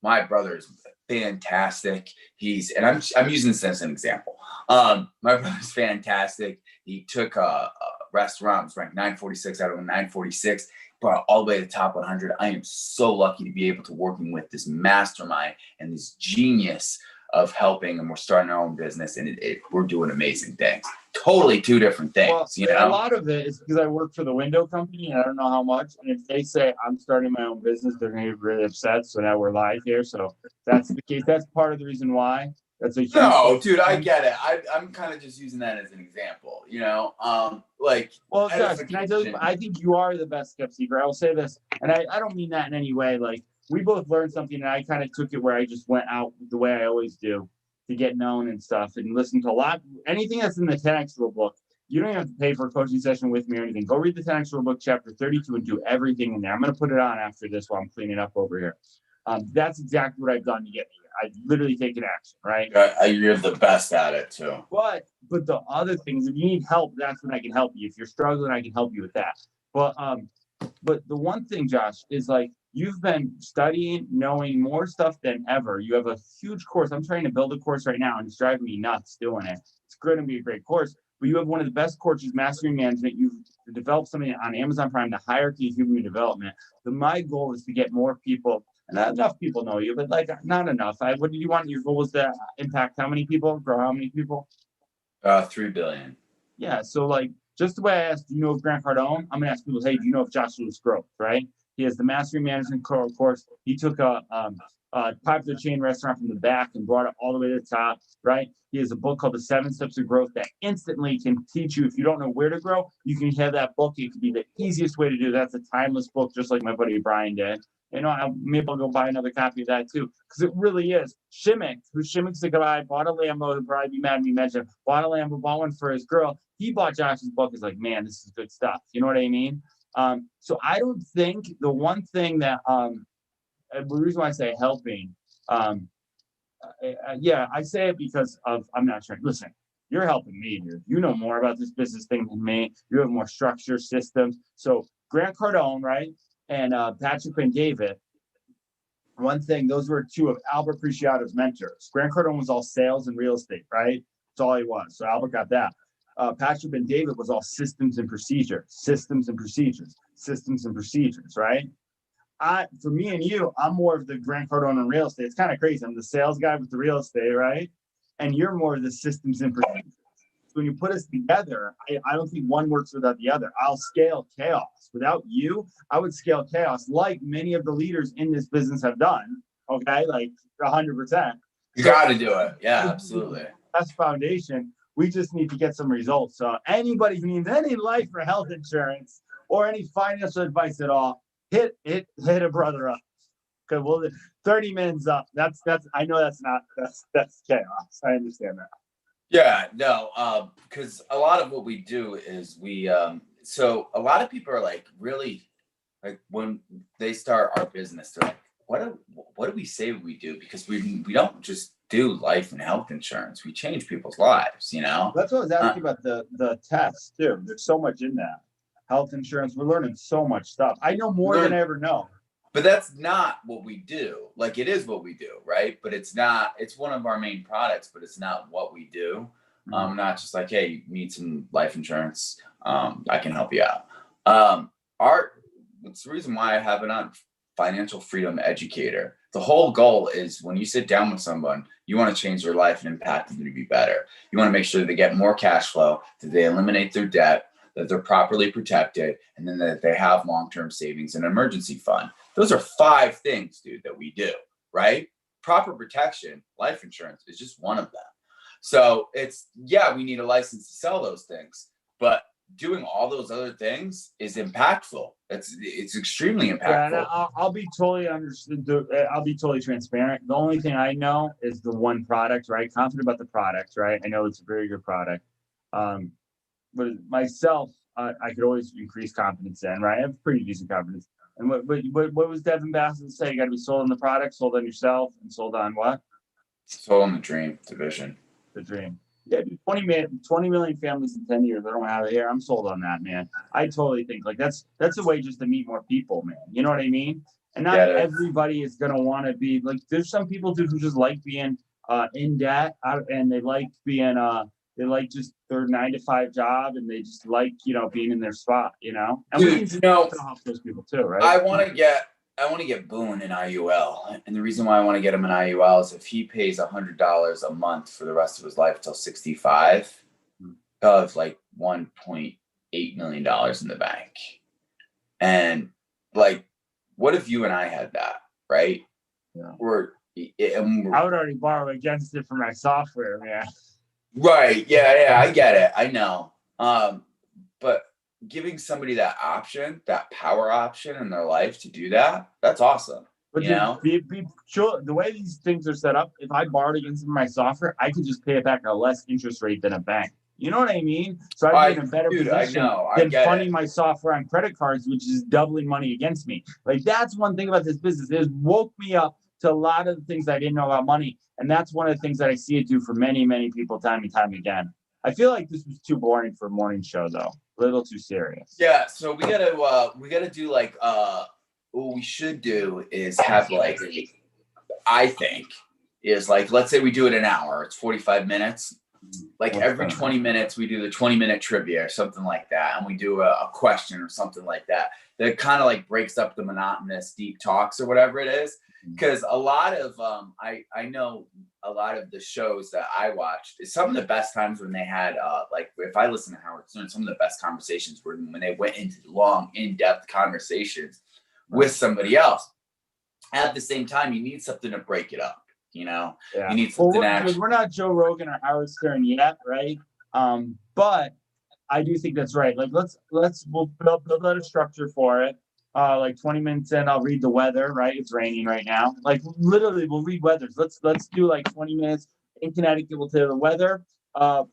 my brother is fantastic. And I'm using this as an example. My brother's fantastic. He took a restaurant, was ranked 946 out of 946. Brought all the way to the top 100. I am so lucky to be able to working with this mastermind and this genius of helping, and we're starting our own business, and we're doing amazing things. Totally two different things.
Well,
you know,
a lot of it is because I work for the window company, and I don't know how much. And if they say I'm starting my own business, they're going to get really upset. So now we're live here. So that's the case. That's part of the reason why. That's a huge
dude, I get it. I'm kind of just using that as an example, you know,
well, Josh, can I tell you, I think you are the best kept secret. I will say this, and I don't mean that in any way. Like we both learned something, and I kind of took it where I just went out the way I always do to get known and stuff, and listen to anything that's in the 10X rule book. You don't have to pay for a coaching session with me or anything. Go read the 10X rule book, chapter 32, and do everything in there. I'm going to put it on after this while I'm cleaning up over here. That's exactly what I've done to get me here. I've literally taken action, right?
You're the best at it too.
But the other things, if you need help, that's when I can help you. If you're struggling, I can help you with that. But the one thing, Josh, is like you've been studying, knowing more stuff than ever. You have a huge course. I'm trying to build a course right now, and it's driving me nuts doing it. It's going to be a great course. But you have one of the best courses, Mastering Management. You've developed something on Amazon Prime, the hierarchy of human development. My goal is to get more people, and not enough people know you, but like not enough. What did you want? Your goal was to impact how many people, grow how many people?
3 billion.
Yeah. So like just the way I asked, do you know of Grant Cardone? I'm gonna ask people, hey, do you know of Josh Lewis Growth? Right? He has the Mastery Management course. He took a popular chain restaurant from the back and brought it all the way to the top. Right? He has a book called The 7 Steps of Growth that instantly can teach you if you don't know where to grow. You can have that book. It could be the easiest way to do that. That's a timeless book, just like my buddy Brian did. Maybe I'll go buy another copy of that too, because it really is. Shimmick's the guy, bought a Lambo, he'll probably be mad at me mentioned, bought a Lambo, bought one for his girl. He bought Josh's book, is like, man, this is good stuff. You know what I mean? So I don't think the one thing that, the reason why I say helping, I say it because I'm not sure. Listen, you're helping me, dude. You know more about this business thing than me. You have more structure, systems. So Grant Cardone, right? And Patrick Ben-David, one thing, those were two of Albert Preciado's mentors. Grant Cardone was all sales and real estate, right? That's all he was. So Albert got that. Patrick Ben-David was all systems and procedures, right? For me and you, I'm more of the Grant Cardone in real estate. It's kind of crazy. I'm the sales guy with the real estate, right? And you're more of the systems and procedures. So when you put us together, I don't think one works without the other. I'll scale chaos. Without you, I would scale chaos like many of the leaders in this business have done. Okay, like 100%.
You got to do it. Yeah, absolutely.
That's foundation. We just need to get some results. So anybody who needs any life or health insurance or any financial advice at all, hit a brother up. Okay, well, 30 minutes up. That's I know that's chaos. I understand that.
Yeah, no, because a lot of what we do is so a lot of people are like, really, like when they start our business, they're like, what do we say we do? Because we don't just do life and health insurance. We change people's lives, you know?
That's what I was asking about the tests too. There's so much in that. Health insurance, we're learning so much stuff. I know more than I ever know.
But that's not what we do. Like, it is what we do, right? But it's not, it's one of our main products, but it's not what we do. Not just like, hey, you need some life insurance. I can help you out. It's the reason why I have it on Financial Freedom Educator. The whole goal is when you sit down with someone, you want to change their life and impact them to be better. You want to make sure that they get more cash flow, that they eliminate their debt, that they're properly protected, and then that they have long-term savings and emergency fund. Those are 5 things, dude, that we do, right? Proper protection, life insurance is just one of them. So we need a license to sell those things, but doing all those other things is impactful. It's extremely impactful. Yeah, and
I'll be totally I'll be totally transparent. The only thing I know is the one product, right? Confident about the product, right? I know it's a very good product. But myself, I could always increase confidence in, right? I have pretty decent confidence. And what was Devin Bassett say? You got to be sold on the product, sold on yourself, and sold on what?
Sold on the dream, the vision.
The dream. Yeah, 20 million families in 10 years. I don't have it here. I'm sold on that, man. I totally think like that's a way just to meet more people, man. You know what I mean? And not everybody is gonna want to be like. There's some people who just like being in debt, and they like being they like just their 9-to-5 job, and they just like being in their spot, And
Dude,
we need to help those people too, right?
I want to get Boone in IUL, and the reason why I want to get him in IUL is if he pays $100 a month for the rest of his life till 65, he'll have like $1.8 million in the bank. And like, what if you and I had that, right?
Yeah. I would already borrow against it for my software, man.
Right. Yeah, I get it. I know. But giving somebody that option, that power option in their life to do that, that's awesome. But
the way these things are set up, if I borrowed against my software, I could just pay it back at a less interest rate than a bank. You know what I mean? So I'd be in a better position than funding my software on credit cards, which is doubling money against me. Like, that's one thing about this business. It woke me up to a lot of the things I didn't know about money. And that's one of the things that I see it do for many, many people time and time again. I feel like this was too boring for a morning show, though. A little too serious.
Yeah, so we gotta do like what we should do is have like, I think is like, let's say we do it an hour, it's 45 minutes. Like every 20 minutes we do the 20-minute trivia or something like that, and we do a question or something like that kind of like breaks up the monotonous deep talks or whatever it is. Because a lot of I know a lot of the shows that I watched, some of the best times when they had like, if I listen to Howard Stern, some of the best conversations were when they went into long, in-depth conversations with somebody else. At the same time, you need something to break it up. You know, you need something.
We're not Joe Rogan or Howard Stern yet, right? But I do think that's right. Like, we'll build out a structure for it. Like 20 minutes in, I'll read the weather, right? It's raining right now. Like, literally, we'll read weathers. Let's do like 20 minutes in Connecticut. We'll do the weather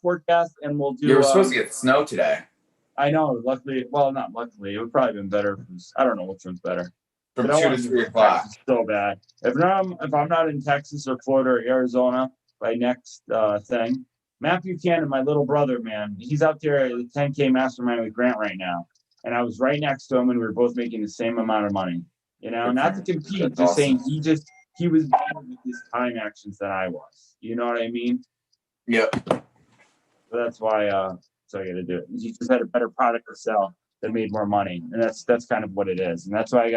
forecast, and we'll do.
You were supposed to get snow today.
I know. Luckily, well, not luckily. It would probably been better. I don't know which one's better.
From 2 to 3 o'clock.
So bad. If I'm not in Texas or Florida or Arizona by next thing, Matt Buchanan, my little brother, man, he's out there at the 10K mastermind with Grant right now. And I was right next to him, and we were both making the same amount of money. You know, not to compete, just awesome. Saying he was better with his time actions than I was. You know what I mean?
Yep.
So that's why so I got to do it. He just had a better product to sell that made more money, and that's kind of what it is. And that's why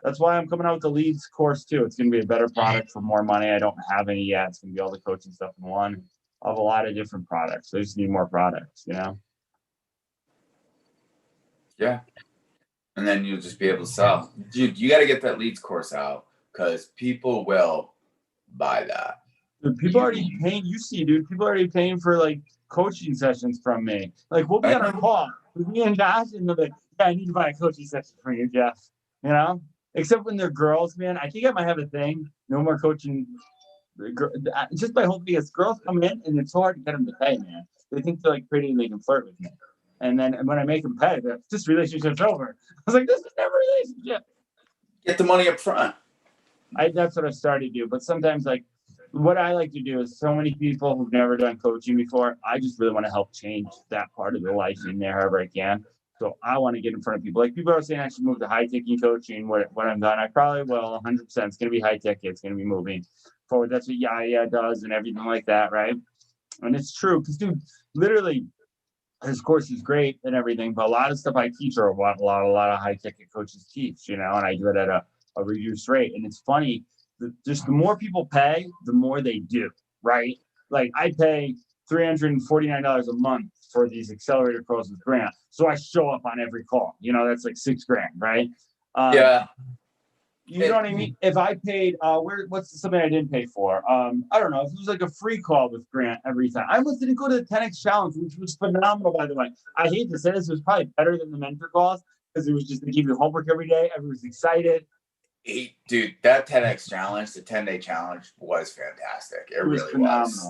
that's why I'm coming out with the leads course too. It's going to be a better product for more money. I don't have any yet. It's going to be all the coaching stuff in one. I have a lot of different products. I just need more products, you know?
Yeah. And then you'll just be able to sell. Dude, you got to get that leads course out because people will buy that.
Dude, people already paying. You see, dude, people already paying for like coaching sessions from me. Like, we'll be on a call with me and Josh, and they're like, yeah, I need to buy a coaching session from you, Jeff. You know? Except when they're girls, man. I think I might have a thing. No more coaching. Just by hoping, because girls come in and it's so hard to get them to pay, man. They think they're like pretty and they can flirt with me. And then when I make them pay, this relationship's over. I was like, this is never a relationship.
Get the money up front.
That's what I started to do. But sometimes, like, what I like to do is so many people who've never done coaching before, I just really want to help change that part of their life in there however I can. So I want to get in front of people. Like, people are saying I should move to high-ticking coaching when I'm done. I probably will, 100%. It's going to be high-tech. It's going to be moving forward. That's what Yaya does and everything like that, right? And it's true. Because, dude, literally, his course is great and everything, but a lot of stuff I teach are what a lot of high-ticket coaches teach, you know, and I do it at a reduced rate. And it's funny, just the more people pay, the more they do, right? Like, I pay $349 a month for these accelerator calls with Grant. So I show up on every call. You know, that's like $6,000, right?
Yeah.
You know what I mean? If I paid, what's something I didn't pay for? I don't know. If it was like a free call with Grant every time. I almost didn't go to the 10X challenge, which was phenomenal, by the way. I hate to say this, it was probably better than the mentor calls because it was just to give you homework every day. Everyone's excited.
Dude, that 10X challenge, the 10-day challenge was fantastic. It really was.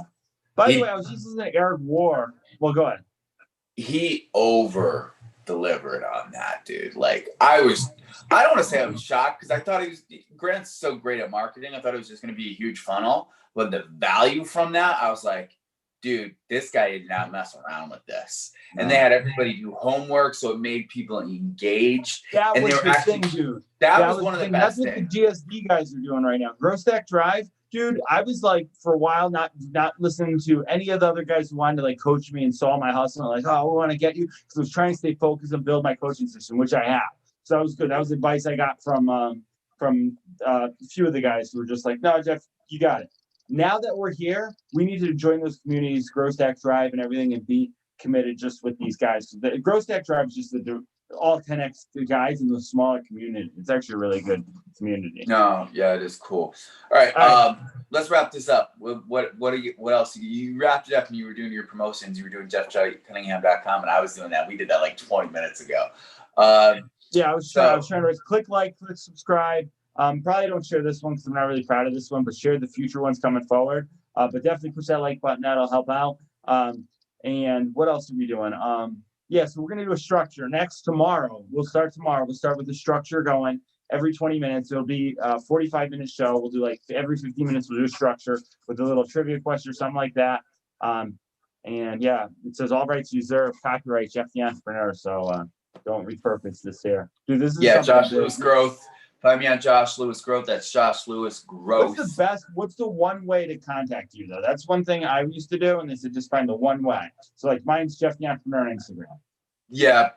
By the way, I was just listening to Eric War. Well, go ahead.
He over delivered on that, dude. Like, I don't want to say I was shocked because I thought Grant's so great at marketing. I thought it was just going to be a huge funnel, but the value from that, I was like, dude, this guy did not mess around with this. And they had everybody do homework, so it made people engaged.
That was the thing, dude.
That was one of the best things.
That's what the GSD guys are doing right now. Growth Stack Drive, dude, I was like, for a while, not listening to any of the other guys who wanted to like coach me and saw my hustle. Like, oh, we want to get you. Because I was trying to stay focused and build my coaching system, which I have. So that was good. That was advice I got from a few of the guys who were just like, no, Jeff, you got it. Now that we're here, we need to join those communities, Growth Stack Drive and everything, and be committed just with these guys. So the Growth Stack Drive is just all 10X guys in the smaller community. It's actually a really good community.
No, yeah, it is cool. All right. Let's wrap this up. What else? You wrapped it up and you were doing your promotions. You were doing JeffCunningham.com, and I was doing that. We did that like 20 minutes ago.
Yeah, I was trying to click like, click subscribe. Probably don't share this one because I'm not really proud of this one, but share the future ones coming forward. But definitely push that like button. That'll help out. And what else are we doing? Yeah, so we're gonna do a structure next tomorrow. We'll start tomorrow. We'll start with the structure going every 20 minutes. It'll be a 45-minute show. We'll do like every 15 minutes, we'll do a structure with a little trivia question or something like that. And yeah, it says all rights reserved, copyright Jeff the Entrepreneur. So don't repurpose this here. Dude, this is
Josh Lewis Growth. Find me on Josh Lewis Growth. That's Josh Lewis Growth.
What's the one way to contact you though? That's one thing I used to do, and they said just find the one way. So like mine's Jeff the Entrepreneur on Instagram.
Yeah,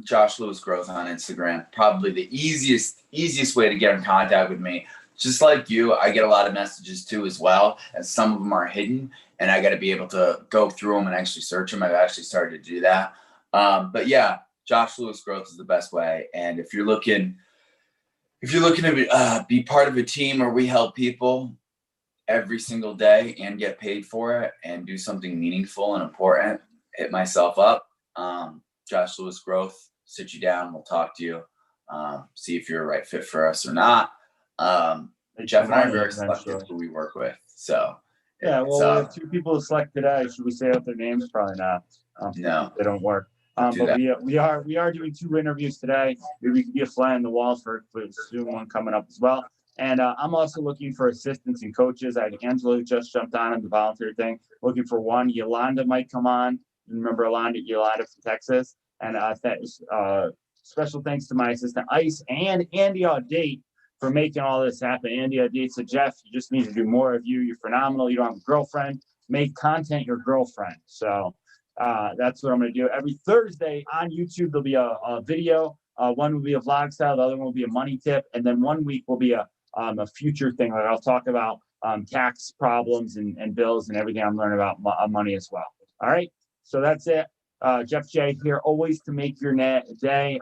Josh Lewis Growth on Instagram. Probably the easiest way to get in contact with me. Just like you, I get a lot of messages too as well, and some of them are hidden, and I got to be able to go through them and actually search them. I've actually started to do that. But yeah, Josh Lewis Growth is the best way. And if you're looking to be part of a team where we help people every single day and get paid for it and do something meaningful and important, hit myself up. Josh Lewis Growth, sit you down. We'll talk to you, see if you're a right fit for us or not. Jeff and I are very selective who we work with. So
yeah, well, we have 2 people to select today. Should we say out their names? Probably not.
No,
they don't work. But we are doing 2 interviews today. Maybe we can be a fly on the wall for soon one coming up as well. And I'm also looking for assistants and coaches. I have Angela who just jumped on the volunteer thing. Looking for one. Yolanda might come on. Remember Yolanda from Texas. And special thanks to my assistant Ice and Andy Audate for making all this happen. Andy Audate said, Jeff, you just need to do more of you. You're phenomenal. You don't have a girlfriend. Make content your girlfriend. So that's what I'm going to do. Every Thursday on YouTube, there'll be a video. One will be a vlog style. The other one will be a money tip. And then one week will be a future thing. Like I'll talk about tax problems and bills and everything I'm learning about money as well. All right. So that's it. Jeff J here, always to make your day.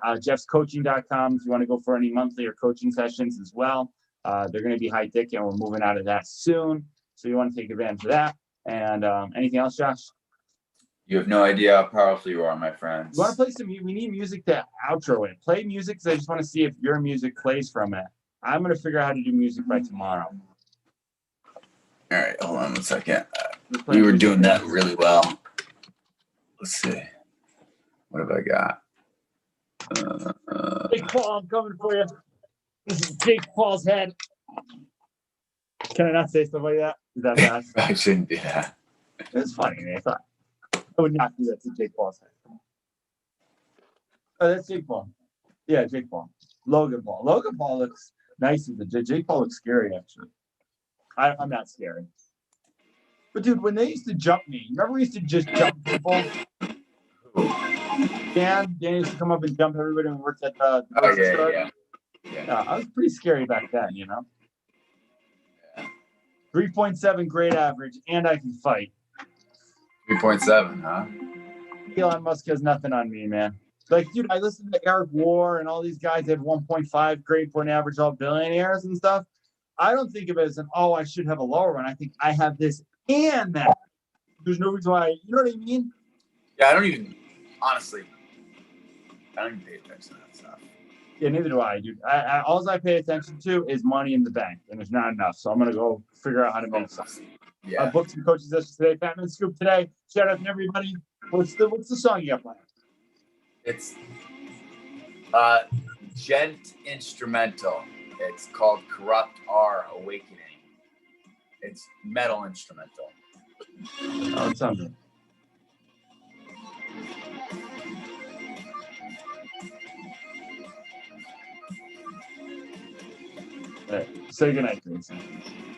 Jeff'sCoaching.com if you want to go for any monthly or coaching sessions as well. They're going to be high ticket, and we're moving out of that soon. So you want to take advantage of that. And anything else, Josh?
You have no idea how powerful you are, my friends.
You want to play some? We need music to outro it. Play music because I just want to see if your music plays from it. I'm going to figure out how to do music by tomorrow.
All right, hold on 1 second. We were doing that really well. Let's see. What have I got?
Jake Paul, I'm coming for you. This is Jake Paul's head. Can I not say stuff like that? Is that bad?
I shouldn't do that.
It's funny, man. I would not do that to Jake Paul's head. Oh, that's Jake Paul. Yeah, Jake Paul. Logan Paul. Logan Paul looks nice. Jake Paul looks scary, actually. I'm not scary. But dude, when they used to jump me, remember we used to just jump people? Dan used to come up and jump everybody when we worked at the store. Yeah, I was pretty scary back then, you know. 3.7 grade average, and I can fight.
3.7, huh?
Elon Musk has nothing on me, man. Like, dude, I listened to Eric War and all these guys had 1.5 grade point average, all billionaires and stuff. I don't think of it as I should have a lower one. I think I have this and that. There's no reason why. You know what I mean?
Yeah, I don't even pay attention to that stuff.
Yeah, neither do I, dude. All I pay attention to is money in the bank, and there's not enough. So I'm gonna go figure out how to make something.
Yeah.
Books and coaching sessions today. Batman Scoop today. Shout out to everybody. What's the song you got playing?
It's Gent Instrumental. It's called Corrupt Our Awakening. It's metal instrumental.
Oh, it's something. All right. Say goodnight, please.